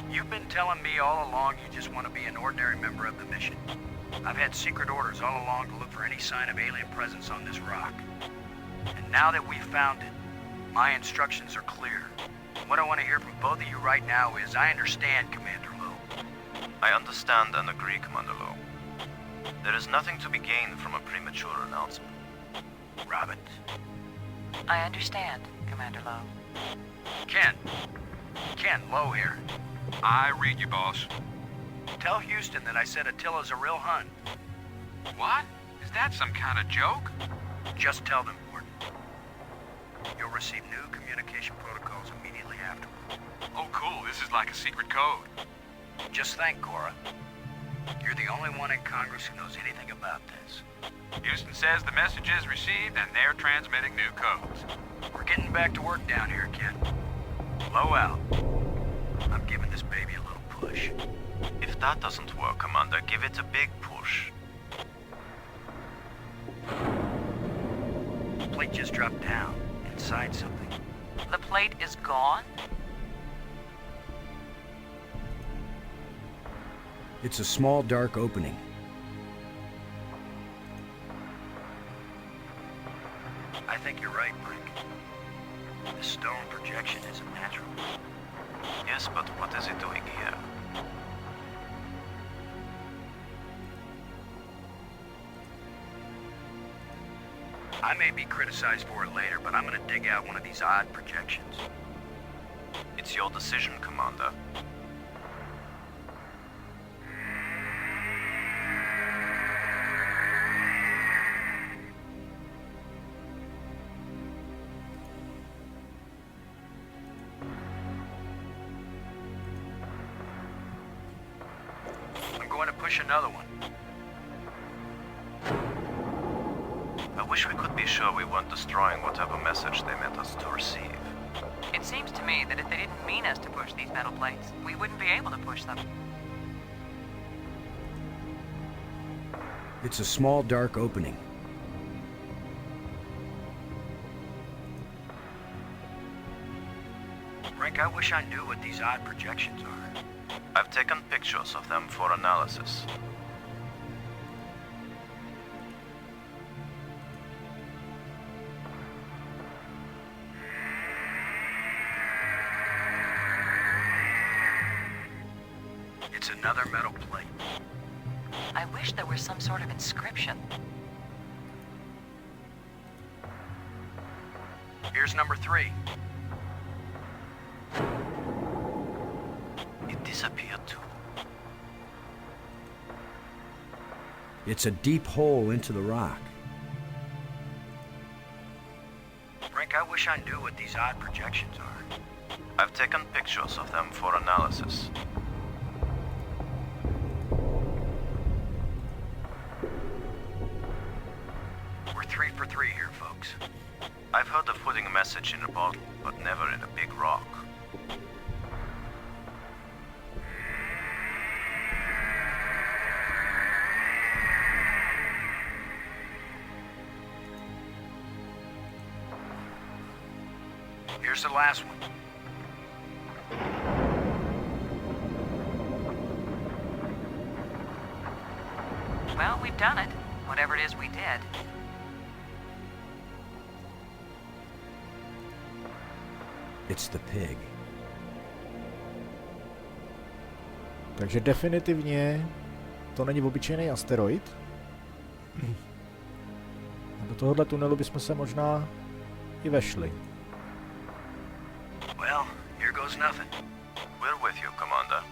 You've been telling me all along you just want to be an ordinary member of the mission. I've had secret orders all along to look for any sign of alien presence on this rock. And now that we've found it, my instructions are clear. What I want to hear from both of you right now is, I understand, Commander Lowe. I understand and agree, Commander Lowe. There is nothing to be gained from a premature announcement. Robbins. I understand, Commander Lowe. Ken, Lowe here. I read you, boss. Tell Houston that I said Attila's a real Hun. What? Is that some kind of joke? Just tell them, Gordon. You'll receive new communication protocols immediately afterward. Oh, cool. This is like a secret code. Just thank Cora. You're the only one in Congress who knows anything about this. Houston says the message is received and they're transmitting new codes. We're getting back to work down here, Ken. Low out. I'm giving this baby a little push. If that doesn't work, Commander, give it a big push. The plate just dropped down, inside something. The plate is gone? It's a small, dark opening. I think you're right, Brink. The stone projection isn't natural. Yes, but what is it doing here? I may be criticized for it later, but I'm gonna dig out one of these odd projections. It's your decision, Commander. I'm going to push another one. I wish we could be sure we weren't destroying whatever message they meant us to receive. It seems to me that if they didn't mean us to push these metal plates, we wouldn't be able to push them. It's a small, dark opening. Brink, I wish I knew what these odd projections are. I've taken pictures of them for analysis. It's another metal plate. I wish there was some sort of inscription. Here's number 3. It disappeared too. It's a deep hole into the rock. Brink, I wish I knew what these odd projections are. I've taken pictures of them for analysis. We're 3 for 3 here, folks. I've heard of putting a message in a bottle, but never in a big rock. Here's the last one. Well, we've done it. Whatever it is we did. It's the pig. Takže definitivně to není obyčejný asteroid. tohohle tunelu bychom se možná i vešli. Well, here goes nothing. We're with you, Commander.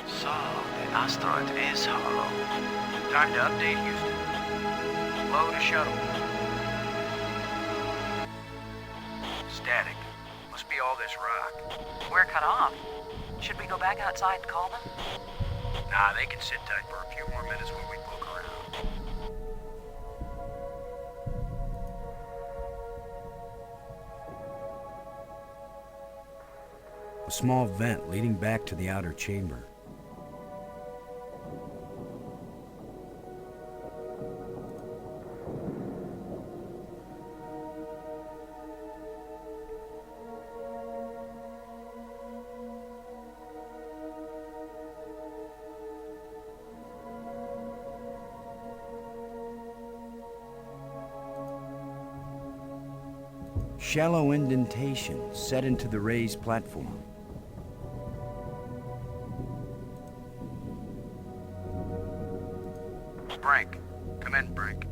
So, the asteroid is hollow. Time to update Houston. Load a shuttle. Static. Must be all this rock. We're cut off. Should we go back outside and call them? Nah, they can sit tight for a few more minutes while we poke around. A small vent leading back to the outer chamber. Shallow indentation set into the raised platform. Brink. Come in, Brink.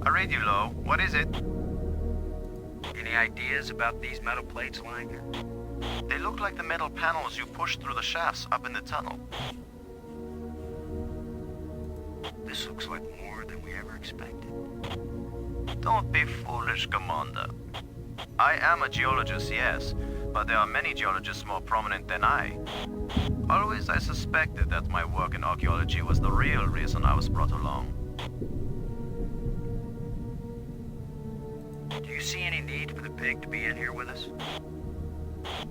I read you, Low. What is it? Any ideas about these metal plates lying there? They look like the metal panels you pushed through the shafts up in the tunnel. This looks like more than we ever expected. Don't be foolish, Commander. I am a geologist, yes, but there are many geologists more prominent than I. Always I suspected that my work in archaeology was the real reason I was brought along. Do you see any need for the pig to be in here with us?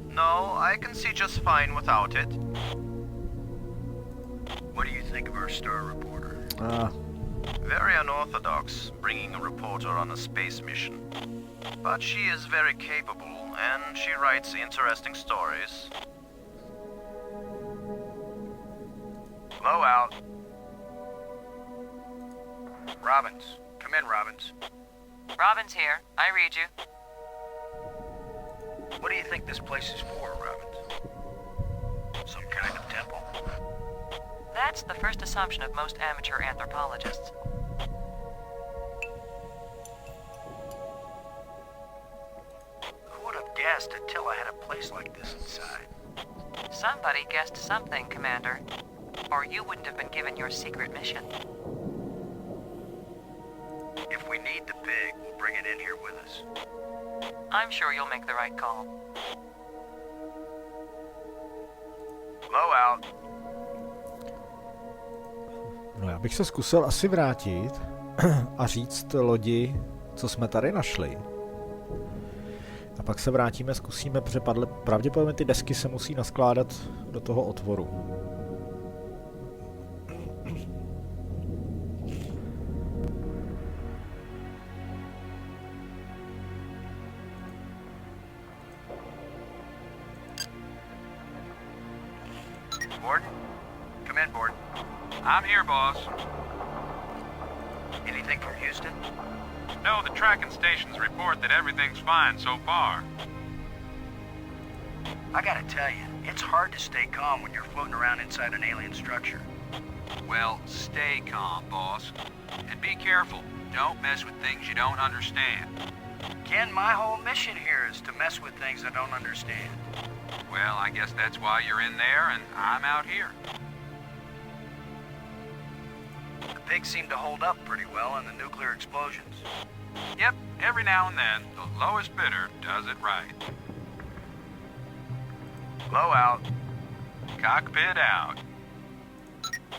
No, I can see just fine without it. What do you think of our star reporter? Very unorthodox, bringing a reporter on a space mission. But she is very capable, and she writes interesting stories. Low out. Robbins. Come in, Robbins. Robin's here. I read you. What do you think this place is for, Robbins? Some kind of temple? That's the first assumption of most amateur anthropologists. Who would have guessed Attila had a place like this inside? Somebody guessed something, Commander. Or you wouldn't have been given your secret mission. If we need the pig, we'll bring it in here with us. I'm sure you'll make the right call. Low out. No, já bych se zkusil asi vrátit a říct lodi, co jsme tady našli. A pak se vrátíme, zkusíme, protože pravděpodobně ty desky se musí naskládat do toho otvoru. Borden? Come in, Borden. I'm here, boss. Anything from Houston? No, the tracking stations report that everything's fine so far. I gotta tell you, it's hard to stay calm when you're floating around inside an alien structure. Well, stay calm, boss. And be careful. Don't mess with things you don't understand. Ken, my whole mission here is to mess with things I don't understand. Well, I guess that's why you're in there and I'm out here. The pigs seem to hold up pretty well in the nuclear explosions. Yep, every now and then, the lowest bidder does it right. Low out. Cockpit out.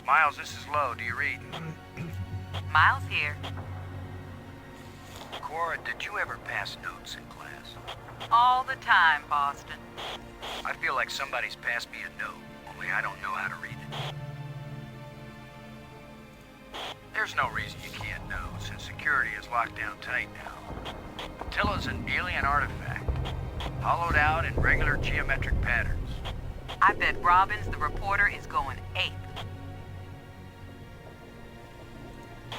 Miles, this is Low. Do you read? Miles here. Cora, did you ever pass notes in class? All the time, Boston. I feel like somebody's passed me a note, only I don't know how to read it. There's no reason you can't know, since security is locked down tight now. Attila's an alien artifact, hollowed out in regular geometric patterns. I bet Robbins, the reporter, is going ape.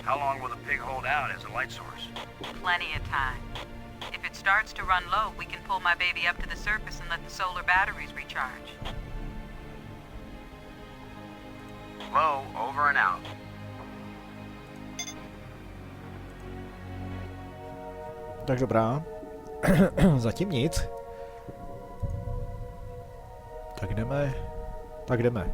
How long will the pig hold out as a light source? Plenty of time. If it starts to run low, we can pull my baby up to the surface and let the solar batteries recharge. Low, over and out. Tak dobrá. Zatím nic. Tak jdeme. Tak jdeme.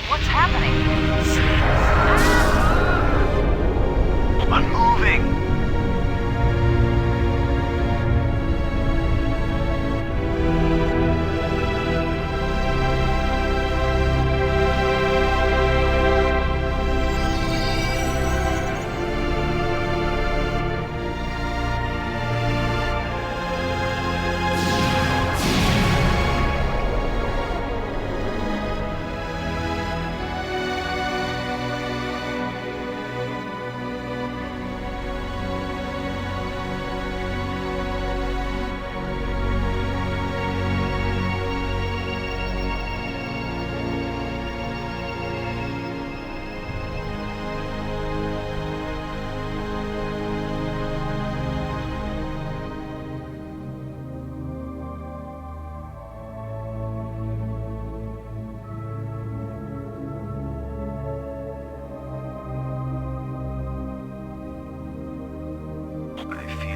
What's happening? Unmoving!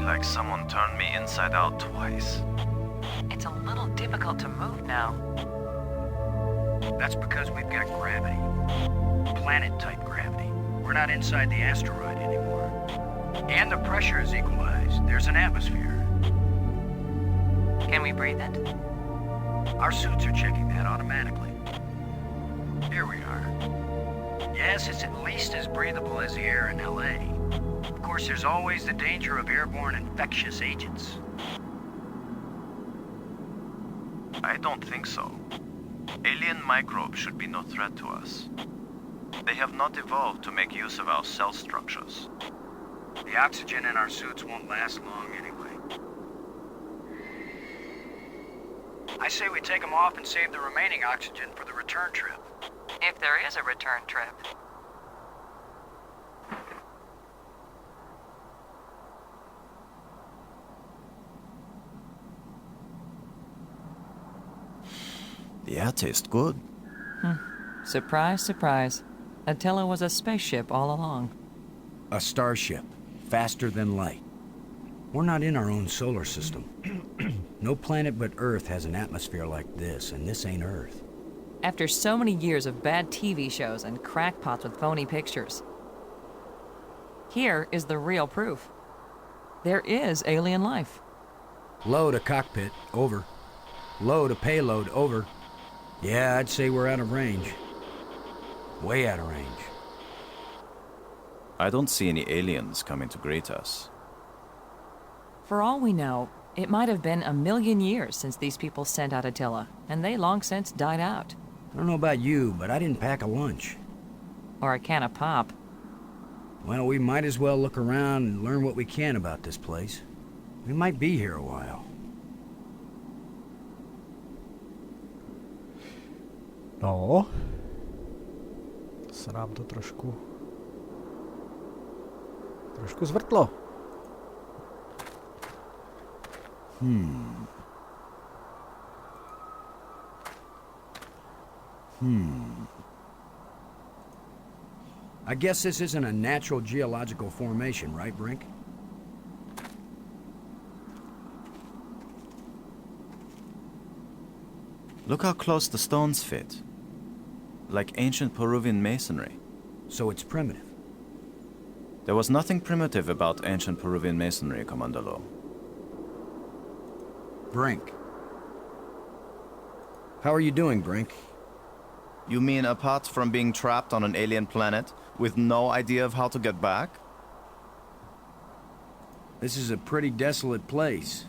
Like someone turned me inside out twice. It's a little difficult to move now. That's because we've got gravity. Planet-type gravity. We're not inside the asteroid anymore. And the pressure is equalized. There's an atmosphere. Can we breathe it? Our suits are checking that automatically. Here we are. Yes, it's at least as breathable as the air in LA. Of course, there's always the danger of airborne infectious agents. I don't think so. Alien microbes should be no threat to us. They have not evolved to make use of our cell structures. The oxygen in our suits won't last long anyway. I say we take them off and save the remaining oxygen for the return trip. If there is a return trip. The air tastes good. Surprise, surprise. Attila was a spaceship all along. A starship, faster than light. We're not in our own solar system. No planet but Earth has an atmosphere like this, and this ain't Earth. After so many years of bad TV shows and crackpots with phony pictures, here is the real proof. There is alien life. Low to cockpit, over. Low to payload, over. Yeah, I'd say we're out of range. Way out of range. I don't see any aliens coming to greet us. For all we know, it might have been 1,000,000 years since these people sent out Attila, and they long since died out. I don't know about you, but I didn't pack a lunch. Or a can of pop. Well, we might as well look around and learn what we can about this place. We might be here a while. No. Se nám to trošku zvrtlo. I guess this isn't a natural geological formation, right, Brink? Look how close the stones fit. Like ancient Peruvian masonry. So it's primitive. There was nothing primitive about ancient Peruvian masonry, Commander Lowe. Brink. How are you doing, Brink? You mean apart from being trapped on an alien planet with no idea of how to get back? This is a pretty desolate place.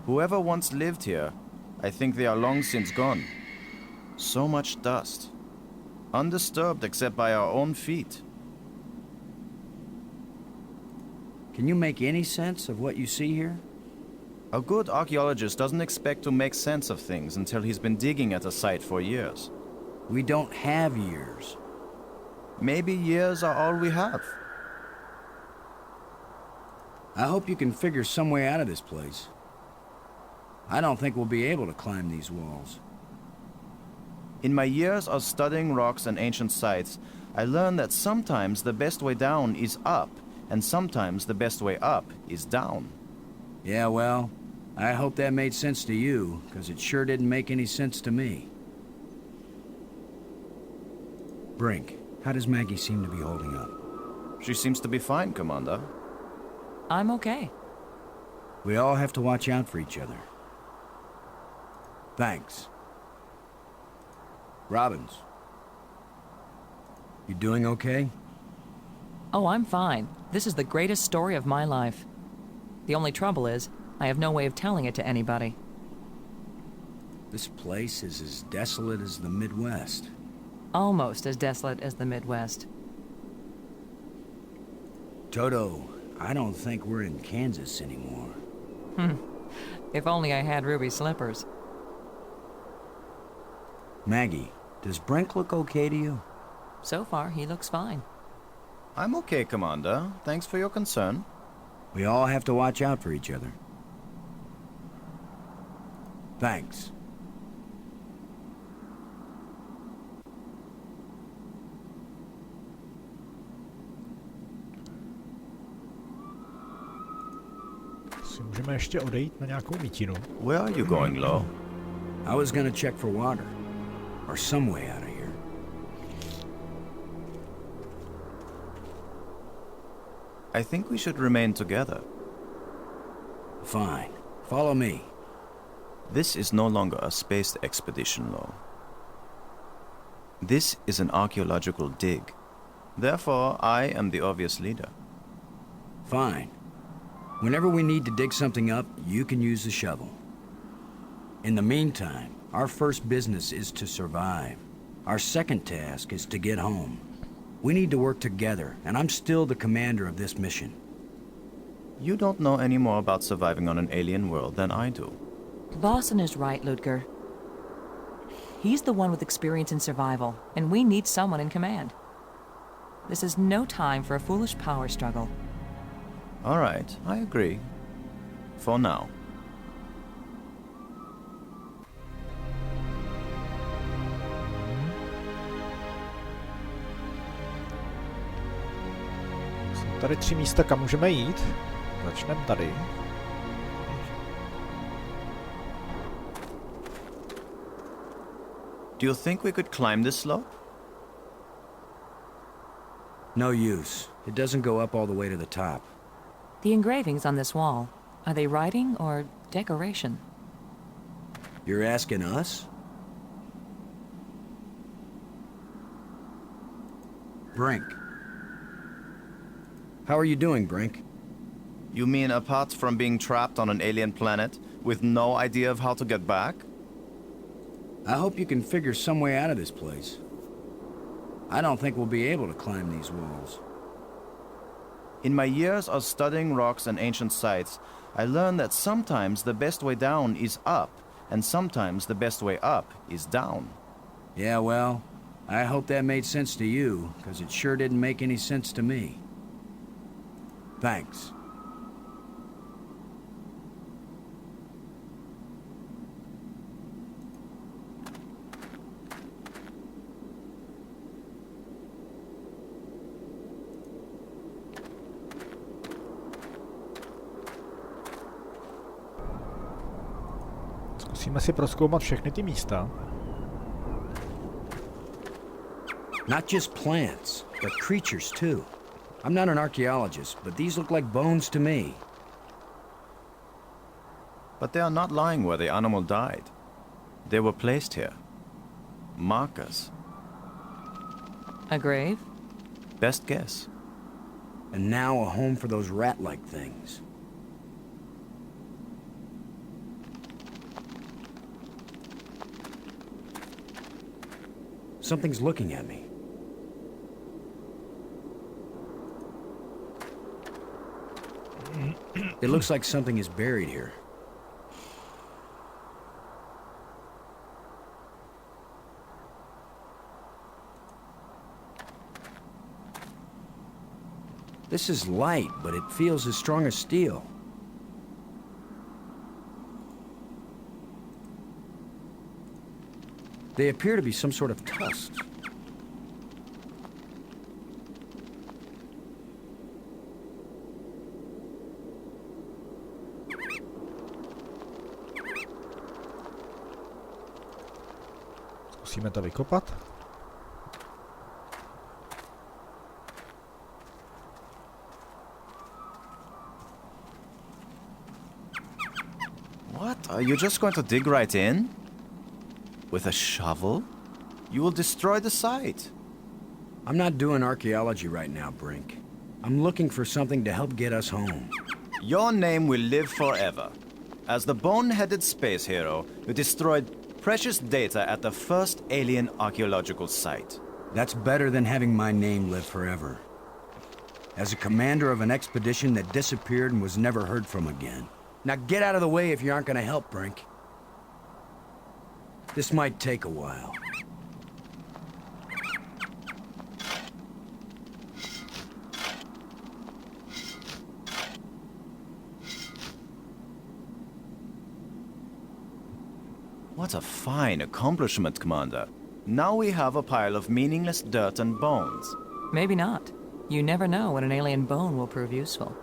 Whoever once lived here, I think they are long since gone. So much dust. Undisturbed except by our own feet. Can you make any sense of what you see here? A good archaeologist doesn't expect to make sense of things until he's been digging at a site for years. We don't have years. Maybe years are all we have. I hope you can figure some way out of this place. I don't think we'll be able to climb these walls. In my years of studying rocks and ancient sites, I learned that sometimes the best way down is up, and sometimes the best way up is down. Yeah, well, I hope that made sense to you, because it sure didn't make any sense to me. Brink, how does Maggie seem to be holding up? She seems to be fine, Commander. I'm okay. We all have to watch out for each other. Thanks. Robbins. You doing okay? Oh, I'm fine. This is the greatest story of my life. The only trouble is, I have no way of telling it to anybody. This place is as desolate as the Midwest. Almost as desolate as the Midwest. Toto, I don't think we're in Kansas anymore. If only I had ruby slippers. Maggie, does Brink look okay to you? So far, he looks fine. I'm okay, Commander. Thanks for your concern. We all have to watch out for each other. Thanks. Si můžeme ještě odejít na nějakou mítinu. Where are you going, Lowe? I was gonna check for water. Or some way out of here. I think we should remain together. Fine. Follow me. This is no longer a space expedition, Lowe. This is an archaeological dig. Therefore, I am the obvious leader. Fine. Whenever we need to dig something up, you can use the shovel. In the meantime, our first business is to survive. Our second task is to get home. We need to work together, and I'm still the commander of this mission. You don't know any more about surviving on an alien world than I do. Boston is right, Ludger. He's the one with experience in survival, and we need someone in command. This is no time for a foolish power struggle. All right, I agree. For now. Jsou tady 3 místa, kam můžeme jít. Začneme tady. Do you think we could climb this slope? No use. It doesn't go up all the way to the top. The engravings on this wall, are they writing or decoration? You're asking us? Brink. How are you doing, Brink? You mean apart from being trapped on an alien planet with no idea of how to get back? I hope you can figure some way out of this place. I don't think we'll be able to climb these walls. In my years of studying rocks and ancient sites, I learned that sometimes the best way down is up, and sometimes the best way up is down. Yeah, well, I hope that made sense to you, because it sure didn't make any sense to me. Thanks. Musíme si prozkoumat všechny ty místa. Not just plants, but creatures too. I'm not an archaeologist, but these look like bones to me. But they are not lying where the animal died. They were placed here. Markers. A grave? Best guess. And now a home for those rat-like things. Something's looking at me. It looks like something is buried here. This is light, but it feels as strong as steel. They appear to be some sort of tusks. Zkusíme to vykopat. What? Are you just going to dig right in? With a shovel? You will destroy the site. I'm not doing archaeology right now, Brink. I'm looking for something to help get us home. Your name will live forever. As the bone-headed space hero who destroyed precious data at the first alien archaeological site. That's better than having my name live forever. As a commander of an expedition that disappeared and was never heard from again. Now get out of the way if you aren't gonna help, Brink. This might take a while. What a fine accomplishment, Commander. Now we have a pile of meaningless dirt and bones. Maybe not. You never know when an alien bone will prove useful.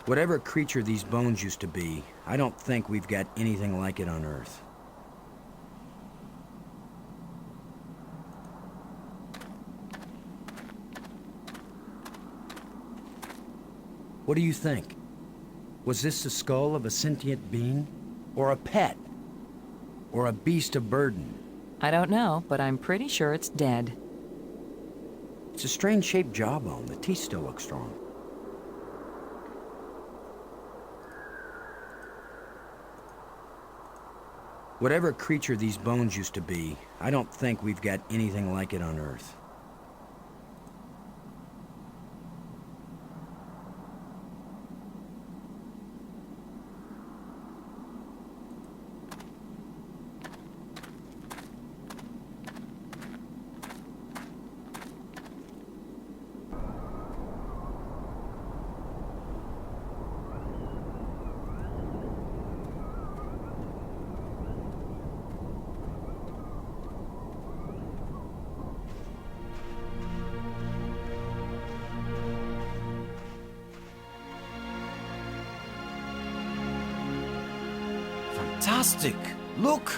Whatever creature these bones used to be, I don't think we've got anything like it on Earth. What do you think? Was this the skull of a sentient being? Or a pet? Or a beast of burden? I don't know, but I'm pretty sure it's dead. It's a strange-shaped jawbone. The teeth still look strong. Whatever creature these bones used to be, I don't think we've got anything like it on Earth. Fantastic! Look!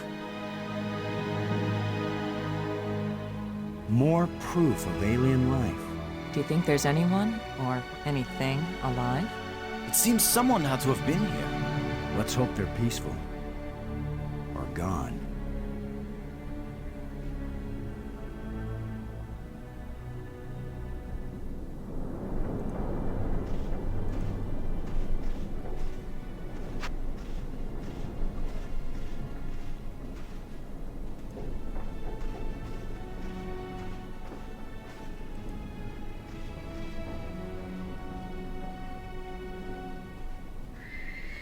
More proof of alien life. Do you think there's anyone, or anything, alive? It seems someone had to have been here. Let's hope they're peaceful. Or gone.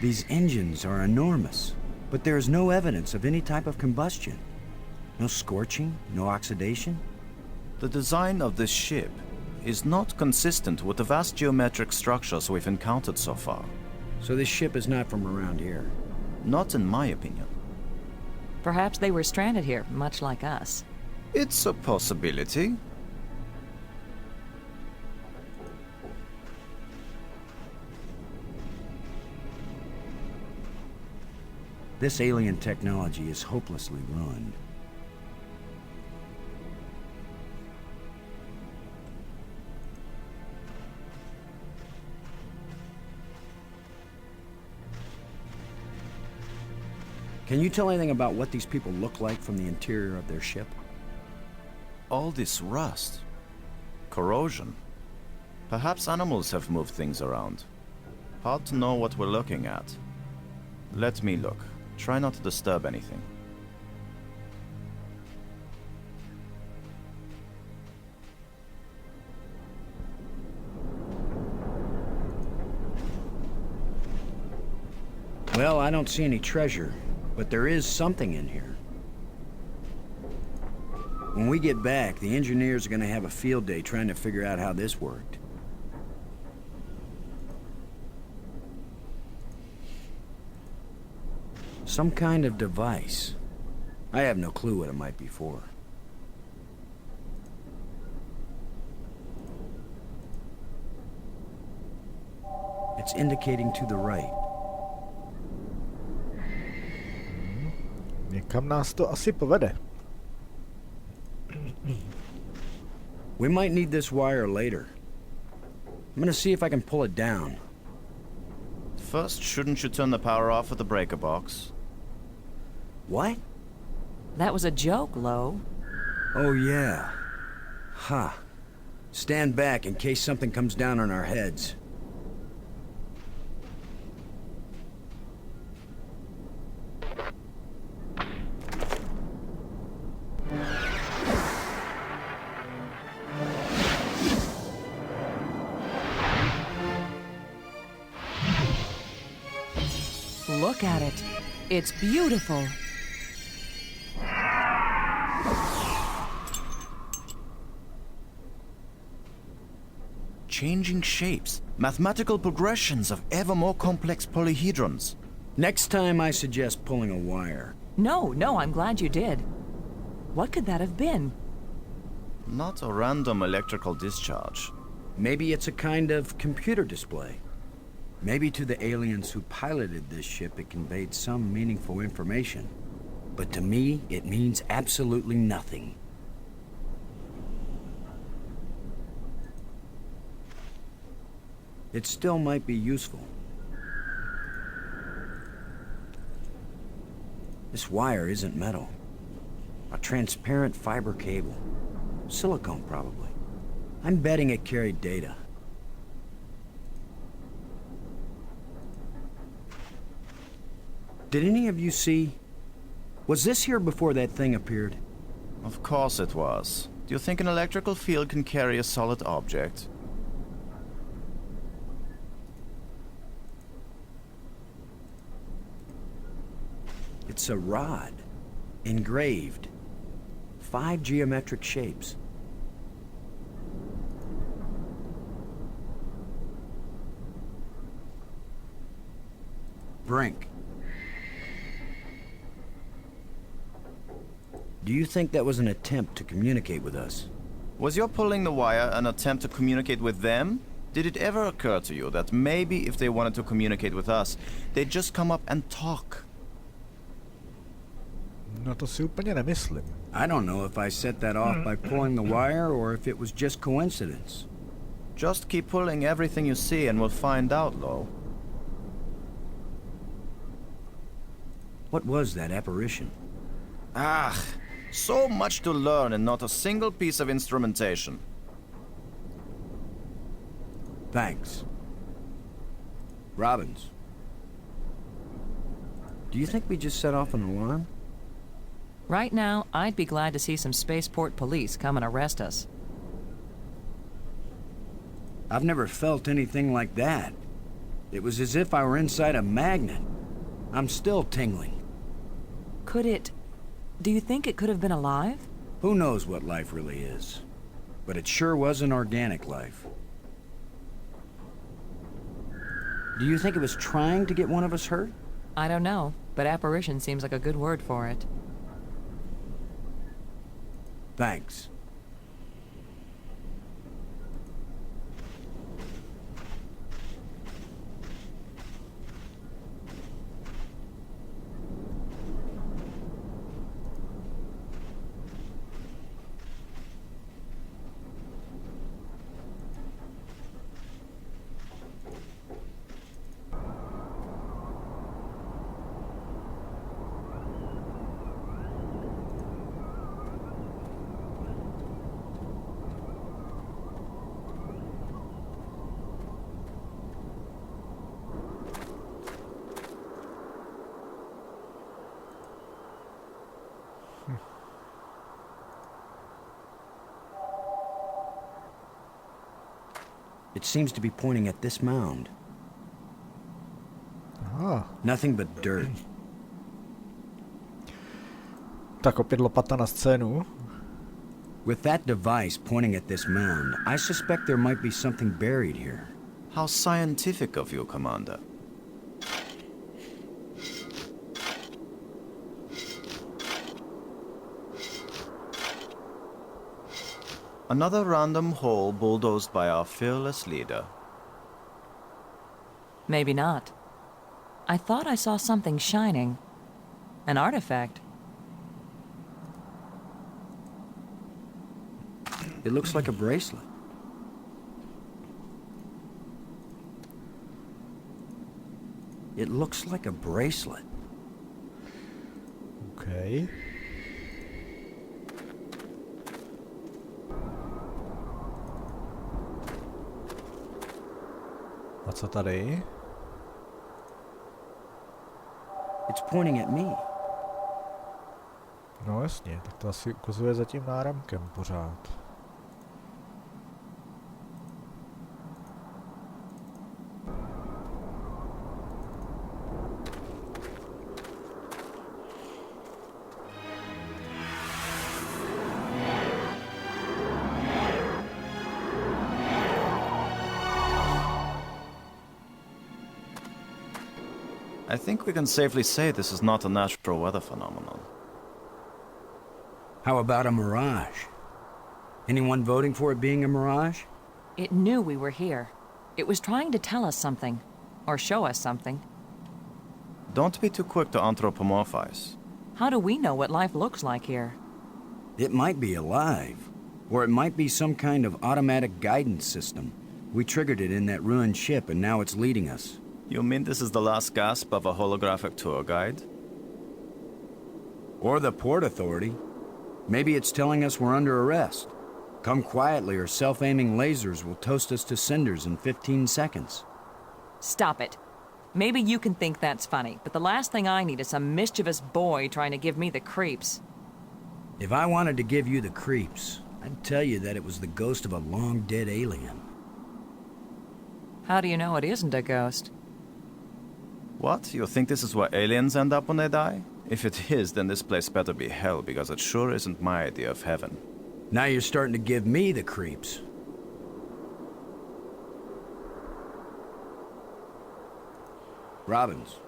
These engines are enormous, but there is no evidence of any type of combustion. No scorching, no oxidation. The design of this ship is not consistent with the vast geometric structures we've encountered so far. So this ship is not from around here? Not in my opinion. Perhaps they were stranded here, much like us. It's a possibility. This alien technology is hopelessly ruined. Can you tell anything about what these people look like from the interior of their ship? All this rust. Corrosion. Perhaps animals have moved things around. Hard to know what we're looking at. Let me look. Try not to disturb anything. Well, I don't see any treasure, but there is something in here. When we get back, the engineers are gonna have a field day trying to figure out how this worked. Some kind of device. I have no clue what it might be for. It's indicating to the right. Někam nás to asi povede. We might need this wire later. I'm gonna see if I can pull it down. First, shouldn't you turn the power off at the breaker box? What? That was a joke, Lo. Oh, yeah. Huh. Stand back in case something comes down on our heads. Look at it. It's beautiful. Changing shapes. Mathematical progressions of ever more complex polyhedrons. Next time I suggest pulling a wire. No, I'm glad you did. What could that have been? Not a random electrical discharge. Maybe it's a kind of computer display. Maybe to the aliens who piloted this ship it conveyed some meaningful information. But to me, it means absolutely nothing. It still might be useful. This wire isn't metal. A transparent fiber cable. Silicone, probably. I'm betting it carried data. Did any of you see... Was this here before that thing appeared? Of course it was. Do you think an electrical field can carry a solid object? It's a rod. Engraved. 5 geometric shapes. Brink. Do you think that was an attempt to communicate with us? Was your pulling the wire an attempt to communicate with them? Did it ever occur to you that maybe if they wanted to communicate with us, they'd just come up and talk? No to si úplně nemyslím. I don't know if I set that off by pulling the wire or if it was just coincidence. Just keep pulling everything you see and we'll find out, Lo. What was that apparition? Ah, so much to learn and not a single piece of instrumentation. Thanks. Robbins. Do you think we just set off an alarm? Right now, I'd be glad to see some spaceport police come and arrest us. I've never felt anything like that. It was as if I were inside a magnet. I'm still tingling. Could it... Do you think it could have been alive? Who knows what life really is? But it sure was an organic life. Do you think it was trying to get one of us hurt? I don't know, but apparition seems like a good word for it. Thanks. It seems to be pointing at this mound. Aha. Nothing but dirt. Tak opět lopata na scénu. With that device pointing at this mound, I suspect there might be something buried here. How scientific of you, Commander. Another random hole bulldozed by our fearless leader. Maybe not. I thought I saw something shining. An artifact. It looks like a bracelet. It looks like a bracelet. Okay. A co tady? It's pointing at me. No jasně, tak to asi ukazuje za tím náramkem pořád. I think we can safely say this is not a natural weather phenomenon. How about a mirage? Anyone voting for it being a mirage? It knew we were here. It was trying to tell us something. Or show us something. Don't be too quick to anthropomorphize. How do we know what life looks like here? It might be alive. Or it might be some kind of automatic guidance system. We triggered it in that ruined ship and now it's leading us. You mean this is the last gasp of a holographic tour guide? Or the Port Authority. Maybe it's telling us we're under arrest. Come quietly or self-aiming lasers will toast us to cinders in 15 seconds. Stop it. Maybe you can think that's funny, but the last thing I need is some mischievous boy trying to give me the creeps. If I wanted to give you the creeps, I'd tell you that it was the ghost of a long-dead alien. How do you know it isn't a ghost? What? You think this is where aliens end up when they die? If it is, then this place better be hell, because it sure isn't my idea of heaven. Now you're starting to give me the creeps. Robbins.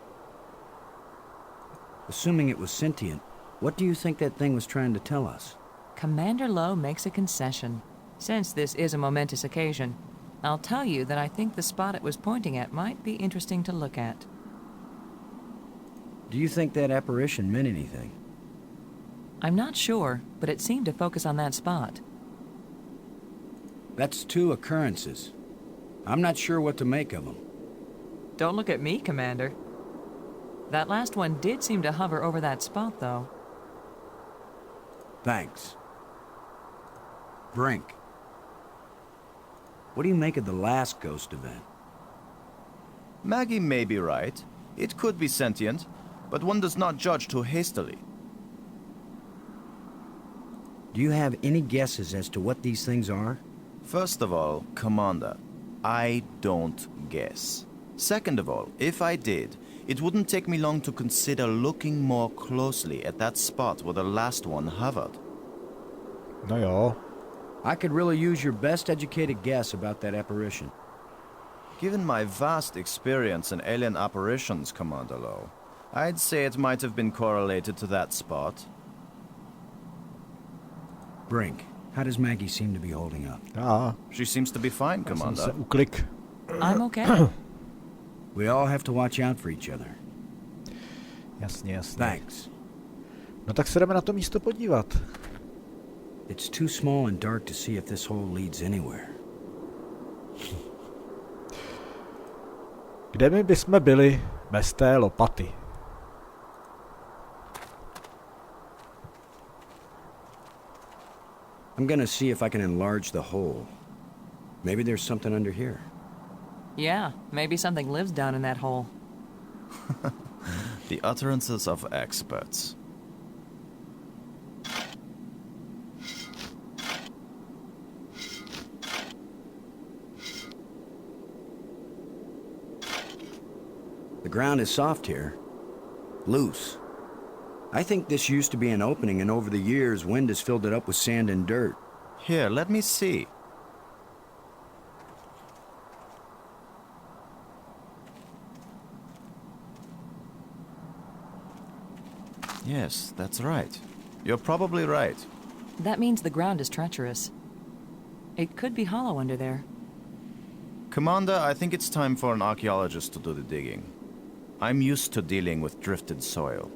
Assuming it was sentient, what do you think that thing was trying to tell us? Commander Lowe makes a concession. Since this is a momentous occasion, I'll tell you that I think the spot it was pointing at might be interesting to look at. Do you think that apparition meant anything? I'm not sure, but it seemed to focus on that spot. That's 2 occurrences. I'm not sure what to make of them. Don't look at me, Commander. That last one did seem to hover over that spot, though. Thanks. Brink. What do you make of the last ghost event? Maggie may be right. It could be sentient, but one does not judge too hastily. Do you have any guesses as to what these things are? First of all, Commander, I don't guess. Second of all, if I did, it wouldn't take me long to consider looking more closely at that spot where the last one hovered. No jo. I could really use your best educated guess about that apparition. Given my vast experience in alien apparitions, Commander Lowe, I'd say it might have been correlated to that spot. Brink, how does Maggie seem to be holding up? Ah, She seems to be fine, já jsem Commander. se uklik. I'm okay. We all have to watch out for each other. Jasně, jasně. Thanks. No tak se jdeme na to místo podívat. It's too small and dark to see if this hole leads anywhere. Kde my bychom byli bez té lopaty? I'm gonna see if I can enlarge the hole. Maybe there's something under here. Yeah, maybe something lives down in that hole. The utterances of experts. The ground is soft here. Loose. I think this used to be an opening, and over the years, wind has filled it up with sand and dirt. Here, let me see. Yes, that's right. You're probably right. That means the ground is treacherous. It could be hollow under there. Commander, I think it's time for an archaeologist to do the digging. I'm used to dealing with drifted soil.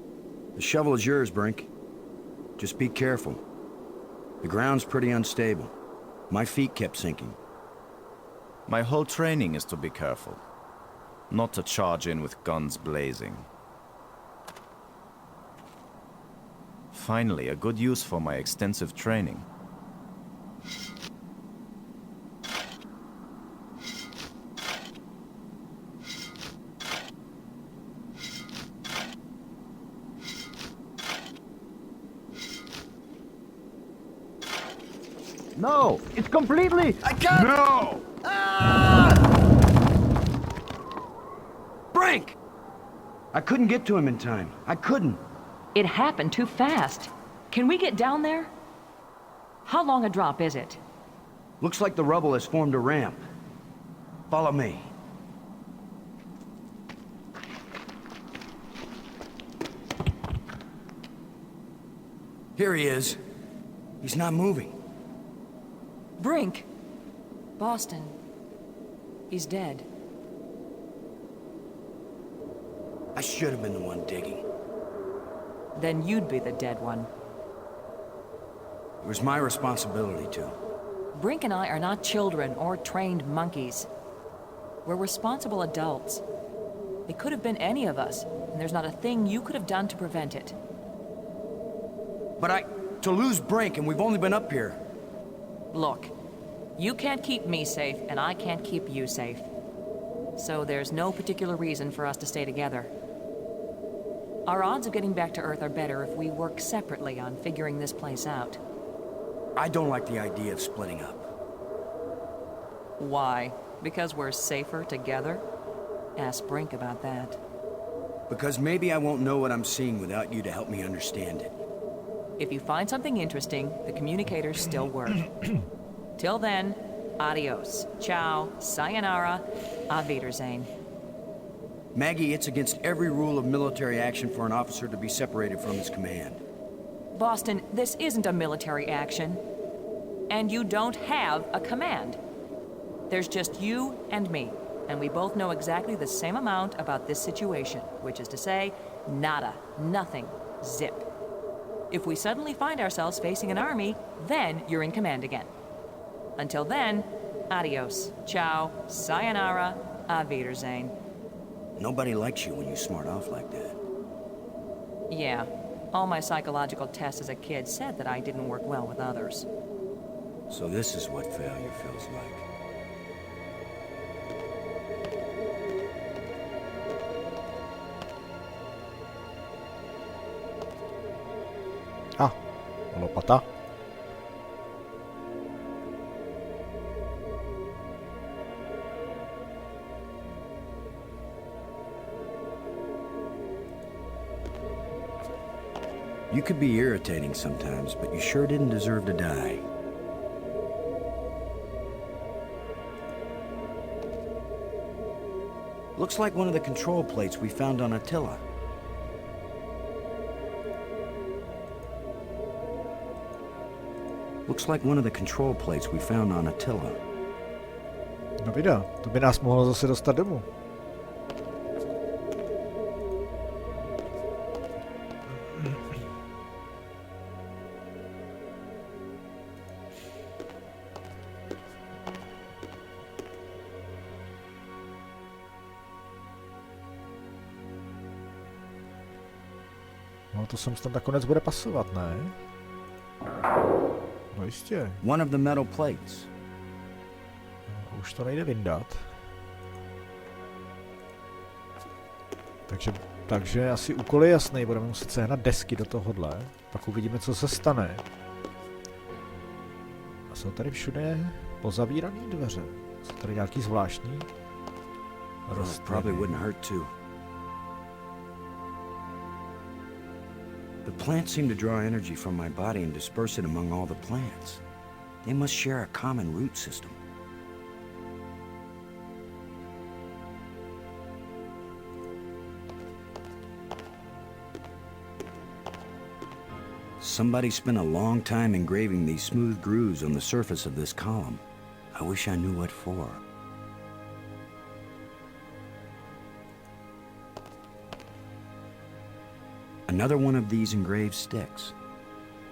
The shovel is yours, Brink. Just be careful. The ground's pretty unstable. My feet kept sinking. My whole training is to be careful. Not to charge in with guns blazing. Finally, a good use for my extensive training. No! It's completely... I can't... No! Brink! I couldn't get to him in time. I couldn't. It happened too fast. Can we get down there? How long a drop is it? Looks like the rubble has formed a ramp. Follow me. Here he is. He's not moving. Brink! Boston. He's dead. I should have been the one digging. Then you'd be the dead one. It was my responsibility to. Brink and I are not children or trained monkeys. We're responsible adults. It could have been any of us, and there's not a thing you could have done to prevent it. But to lose Brink, and we've only been up here. Look, you can't keep me safe, and I can't keep you safe. So there's no particular reason for us to stay together. Our odds of getting back to Earth are better if we work separately on figuring this place out. I don't like the idea of splitting up. Why? Because we're safer together? Ask Brink about that. Because maybe I won't know what I'm seeing without you to help me understand it. If you find something interesting, the communicators still work. Till then, adios, ciao, sayonara, auf Wiedersehen. Maggie, it's against every rule of military action for an officer to be separated from his command. Boston, this isn't a military action. And you don't have a command. There's just you and me, and we both know exactly the same amount about this situation, which is to say, nada, nothing, zip. If we suddenly find ourselves facing an army, then you're in command again. Until then, adios, ciao, sayonara, auf Wiedersehen. Nobody likes you when you smart off like that. Yeah, all my psychological tests as a kid said that I didn't work well with others. So this is what failure feels like. Ah, lopata. You could be irritating sometimes, but you sure didn't deserve to die. Looks like one of the control plates we found on Attila. Looks like one of the control plates we found on Attila. No vida, to by nás mohlo zase dostat domů. No to sem snad nakonec bude pasovat, ne? No jistě. One of the metal plates. No, už to nejde vyndat. Takže asi úkol je jasný, budeme muset sehnat desky do tohohle, pak uvidíme, co se stane. A jsou tady všude pozavírané dveře. Jsou tady nějaký zvláštní Probably wouldn't hurt too. The plants seem to draw energy from my body and disperse it among all the plants. They must share a common root system. Somebody spent a long time engraving these smooth grooves on the surface of this column. I wish I knew what for. Another one of these engraved sticks.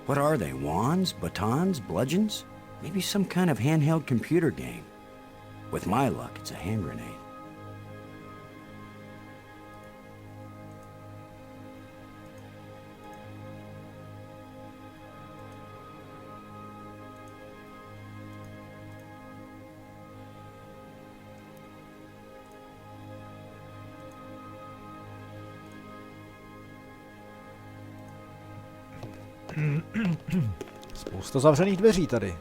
What are they? Wands? Batons? Bludgeons? Maybe some kind of handheld computer game. With my luck, it's a hand grenade. Spousta zavřených dveří tady.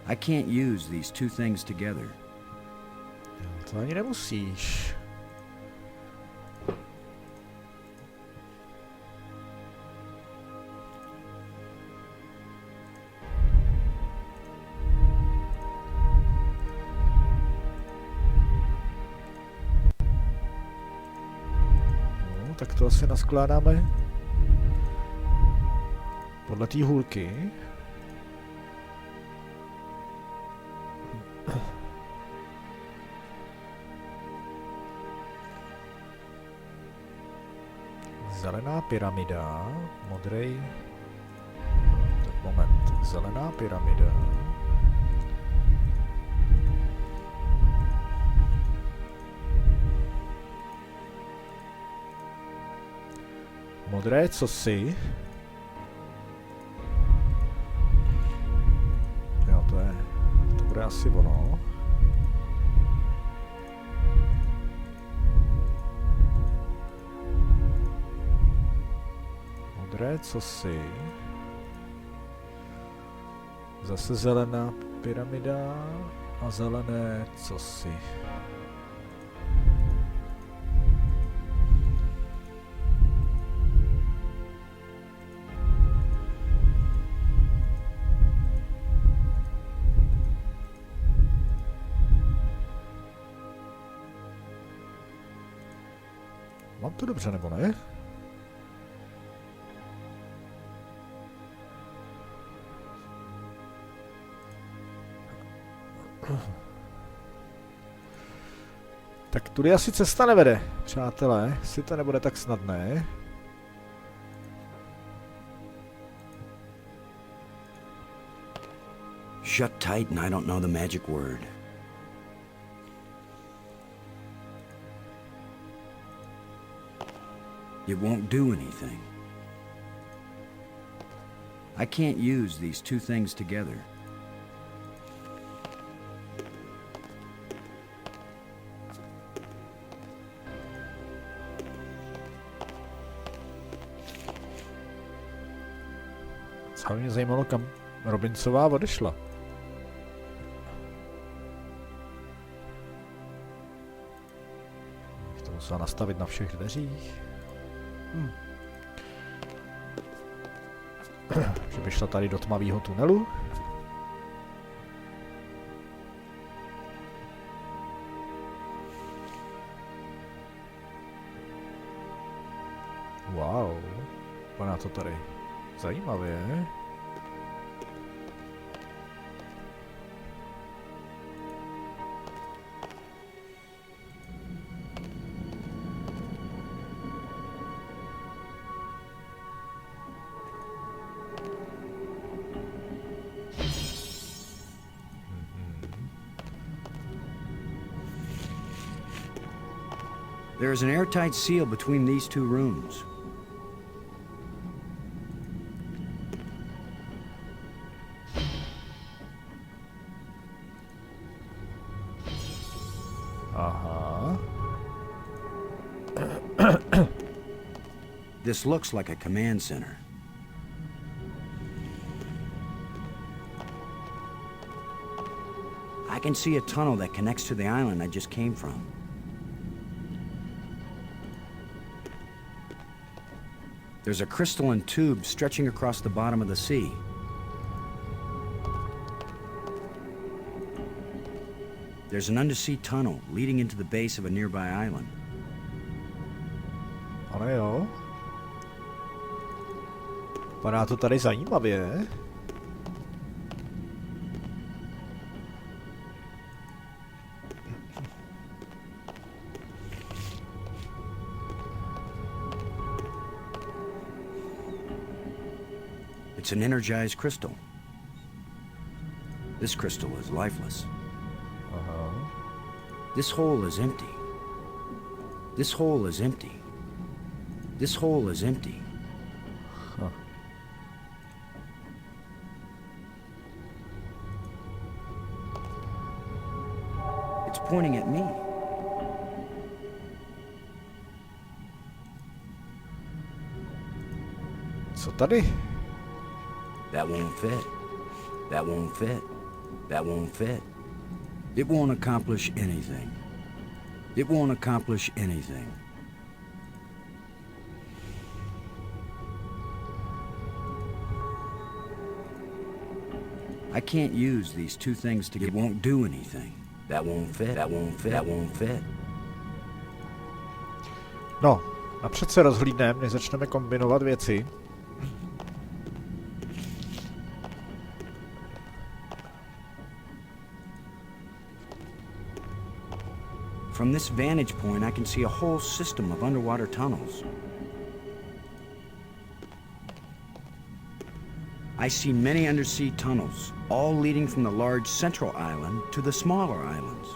I can't use these two things together. To ani nemusíš. No, tak to asi naskládáme podle té hůlky. Zelená pyramida, modrej. Tak moment, zelená pyramida. Modré cosi. Jo, to bude asi ono. Modré cosi. Zase zelená pyramida a zelené cosi. Mám to dobře, nebo ne? Tak tudy asi cesta nevede, přátelé, si to nebude tak snadné. Shut tight and I don't know the magic word. It won't do anything. I can't use these two things together. Co mě zajímalo, kam Robinsová odešla. Bych to musela nastavit na všech dveřích. Že by šla tady do tmavého tunelu. Wow, vypadá to tady zajímavě. There is an airtight seal between these two rooms. Aha. This looks like a command center. I can see a tunnel that connects to the island I just came from. There's a crystalline tube stretching across the bottom of the sea. There's an undersea tunnel leading into the base of a nearby island. Ale jo. Vypadá to tady zajímavě. It's an energized crystal. This crystal is lifeless. This hole is empty. This hole is empty. This hole is empty. Huh. It's pointing at me. Co tady? That won't fit. That won't fit. That won't fit. It won't accomplish anything. It won't accomplish anything. I can't use these two things together. It won't do anything. That won't fit. That won't fit. That won't fit. No, napřed se rozhlídneme, než začneme kombinovat věci. From this vantage point, I can see a whole system of underwater tunnels. I see many undersea tunnels, all leading from the large central island to the smaller islands.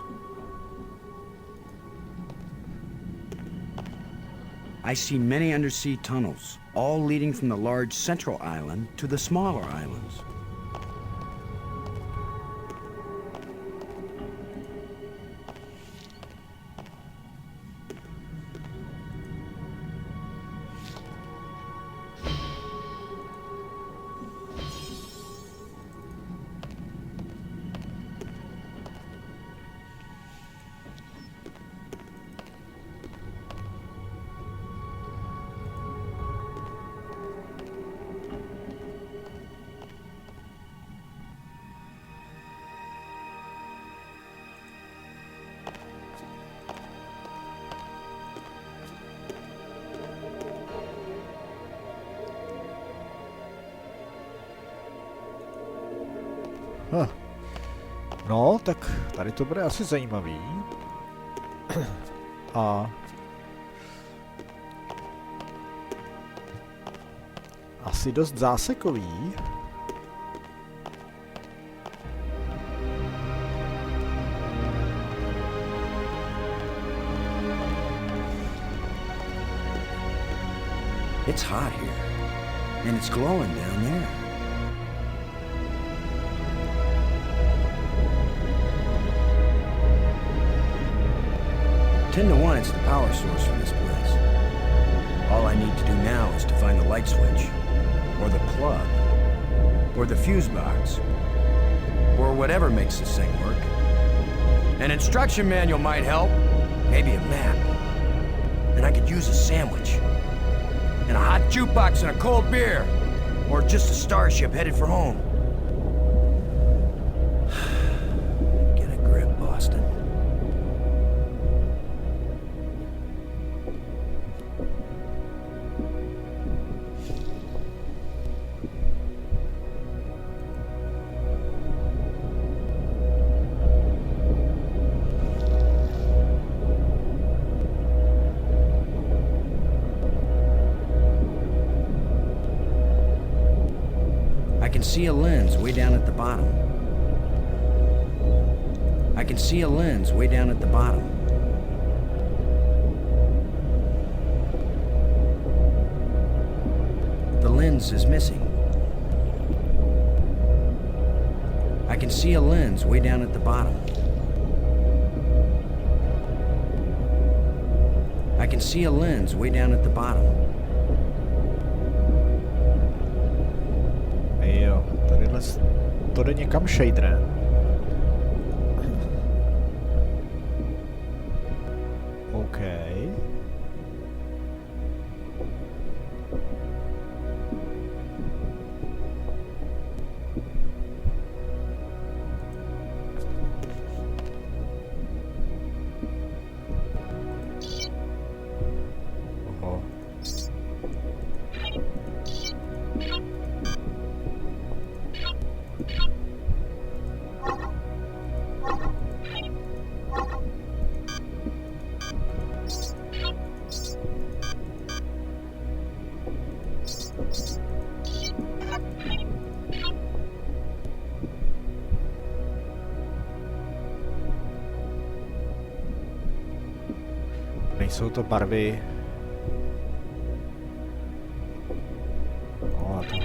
I see many undersea tunnels, all leading from the large central island to the smaller islands. No, tak tady to bude asi zajímavý. A asi dost zásekový. It's hot here, and it's glowing down there. 10 to 1, it's the power source for this place. All I need to do now is to find the light switch, or the plug, or the fuse box, or whatever makes this thing work. An instruction manual might help, maybe a map. And I could use a sandwich, and a hot jukebox and a cold beer, or just a starship headed for home. Get a grip, Boston. I can see a lens way down at the bottom. I can see a lens way down at the bottom. The lens is missing. I can see a lens way down at the bottom. I can see a lens way down at the bottom. Jo, tadyhle to jde někam shaderem. OK. Nejsou to barvy. No, a to.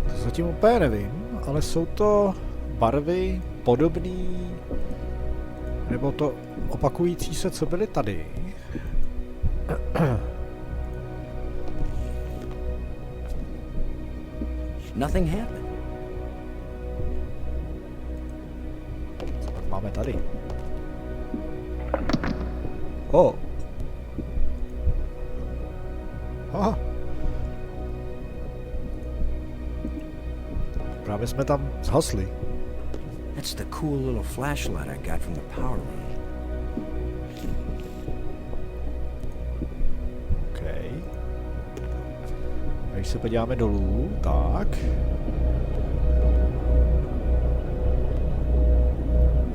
To zatím úplně nevím, ale jsou to barvy podobný, nebo to opakující se, co byly tady. Nothing happened. Co pak máme tady? Oh. Aha. Právě jsme tam zhasli. That's the cool little flashlight I got from the power room. Okay. A když se podíváme dolů, tak...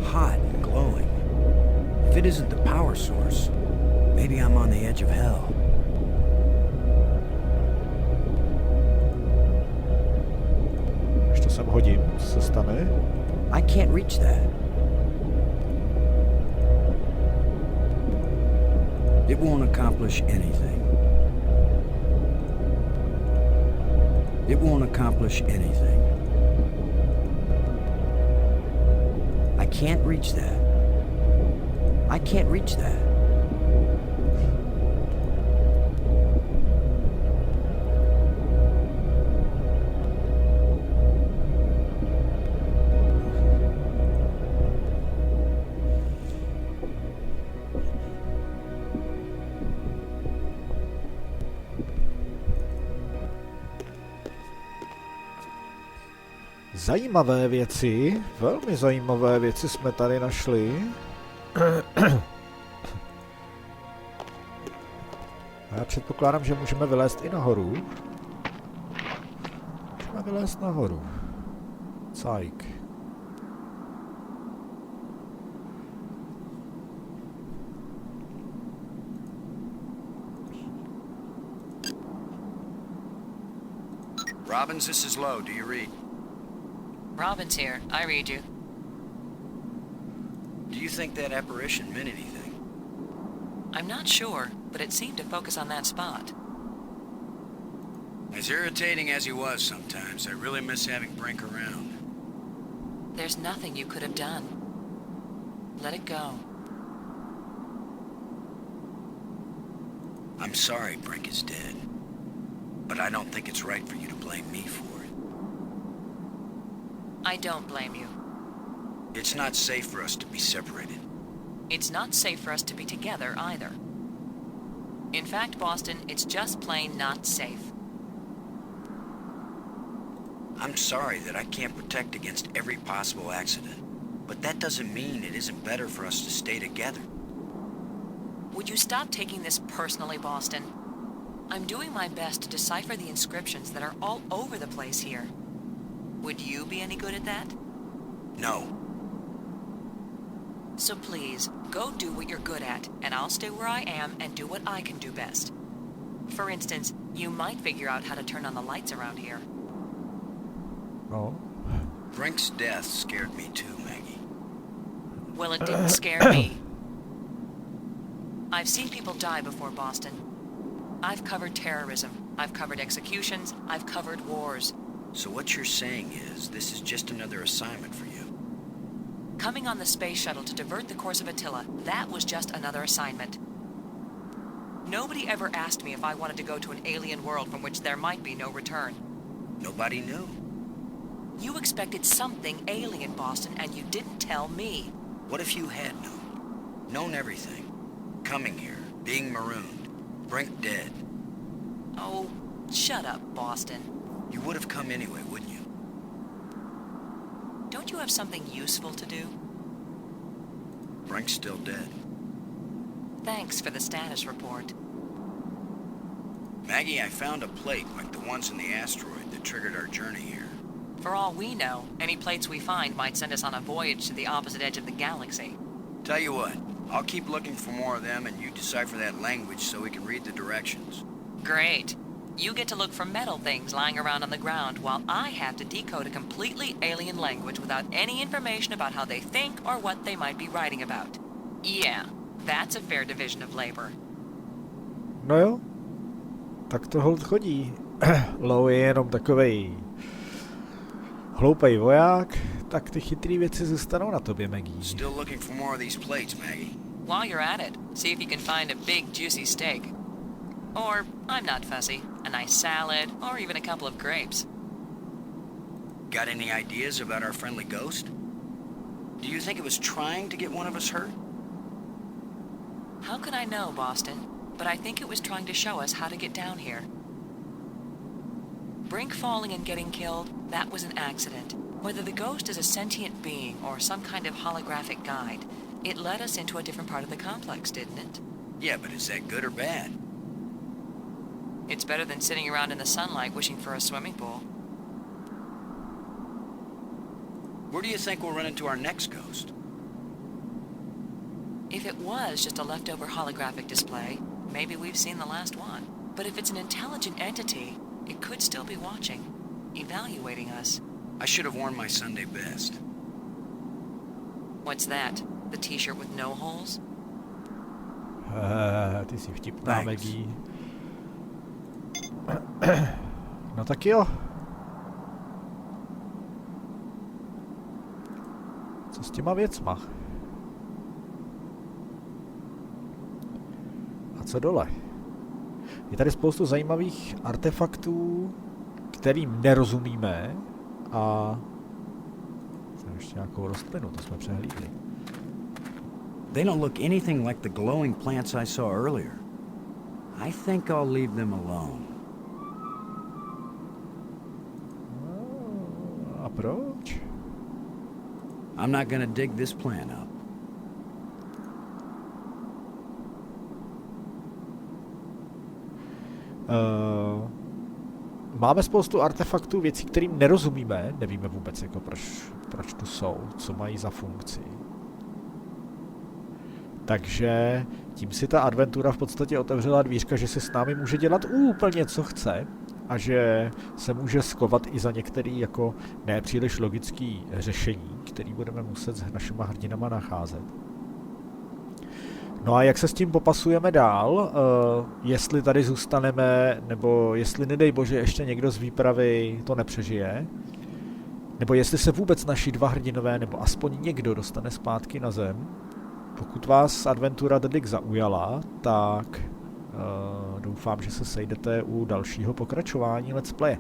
Hot and glowing. If it isn't the power source, maybe I'm on the edge of hell. Když to sem hodím, co se stane? I can't reach that. It won't accomplish anything. It won't accomplish anything. I can't reach that. I can't reach that. Zajímavé věci, velmi zajímavé věci jsme tady našli. A já předpokládám, že můžeme vylézt i nahoru. Můžeme vylézt nahoru. Cajk. Robbins, this is Lowe. Do you read? Robin's here. I read you. Do you think that apparition meant anything? I'm not sure, but it seemed to focus on that spot. As irritating as he was sometimes, I really miss having Brink around. There's nothing you could have done. Let it go. I'm sorry Brink is dead, but I don't think it's right for you to blame me for it. I don't blame you. It's not safe for us to be separated. It's not safe for us to be together either. In fact, Boston, it's just plain not safe. I'm sorry that I can't protect against every possible accident, but that doesn't mean it isn't better for us to stay together. Would you stop taking this personally, Boston? I'm doing my best to decipher the inscriptions that are all over the place here. Would you be any good at that? No. So please, go do what you're good at, and I'll stay where I am and do what I can do best. For instance, you might figure out how to turn on the lights around here. Oh. Brink's death scared me too, Maggie. Well, it didn't scare me. I've seen people die before, Boston. I've covered terrorism. I've covered executions. I've covered wars. So what you're saying is, this is just another assignment for you? Coming on the space shuttle to divert the course of Attila, that was just another assignment. Nobody ever asked me if I wanted to go to an alien world from which there might be no return. Nobody knew. You expected something alien, Boston, and you didn't tell me. What if you had known? Known everything. Coming here, being marooned, Brink dead. Oh, shut up, Boston. You would have come anyway, wouldn't you? Don't you have something useful to do? Brink's still dead. Thanks for the status report. Maggie, I found a plate like the ones in the asteroid that triggered our journey here. For all we know, any plates we find might send us on a voyage to the opposite edge of the galaxy. Tell you what, I'll keep looking for more of them and you decipher that language so we can read the directions. Great. You get to look for metal things lying around on the ground while I have to decode a completely alien language without any information about how they think or what they might be writing about. Yeah, that's a fair division of labor. No jo, tak to hold chodí. Lou je jenom takovej hloupej voják, tak ty chytrý věci zůstanou na tobě, Maggie. Still looking for more of these plates, Maggie. While you're at it, see if you can find a big juicy steak. Or, I'm not fussy, a nice salad, or even a couple of grapes. Got any ideas about our friendly ghost? Do you think it was trying to get one of us hurt? How could I know, Boston? But I think it was trying to show us how to get down here. Brink falling and getting killed, that was an accident. Whether the ghost is a sentient being or some kind of holographic guide, it led us into a different part of the complex, didn't it? Yeah, but is that good or bad? It's better than sitting around in the sunlight wishing for a swimming pool. Where do you think we'll run into our next ghost? If it was just a leftover holographic display, maybe we've seen the last one. But if it's an intelligent entity, it could still be watching, evaluating us. I should have worn my Sunday best. What's that? The t-shirt with no holes? Ty jsi vtipná, Maggie. No tak jo. Co s těma věcma? A co dole? Je tady spoustu zajímavých artefaktů, kterým nerozumíme, a ještě nějakou rostlinu, to jsme přehlídli. They don't look anything like the glowing plants I saw earlier. I think I'll leave them alone. A proč? I'm not gonna dig this plant up. Máme spoustu artefaktů, věcí, kterým nerozumíme, nevíme vůbec, jako proč tu jsou, co mají za funkci. Takže tím si ta adventura v podstatě otevřela dvířka, že si s námi může dělat úplně co chce a že se může skovat i za některý jako nepříliš logický řešení, který budeme muset s našima hrdinama nacházet. No a jak se s tím popasujeme dál, jestli tady zůstaneme, nebo jestli nedej bože ještě někdo z výpravy to nepřežije, nebo jestli se vůbec naši dva hrdinové, nebo aspoň někdo dostane zpátky na zem. Pokud vás adventura The Dick zaujala, tak doufám, že se sejdete u dalšího pokračování Let's Play.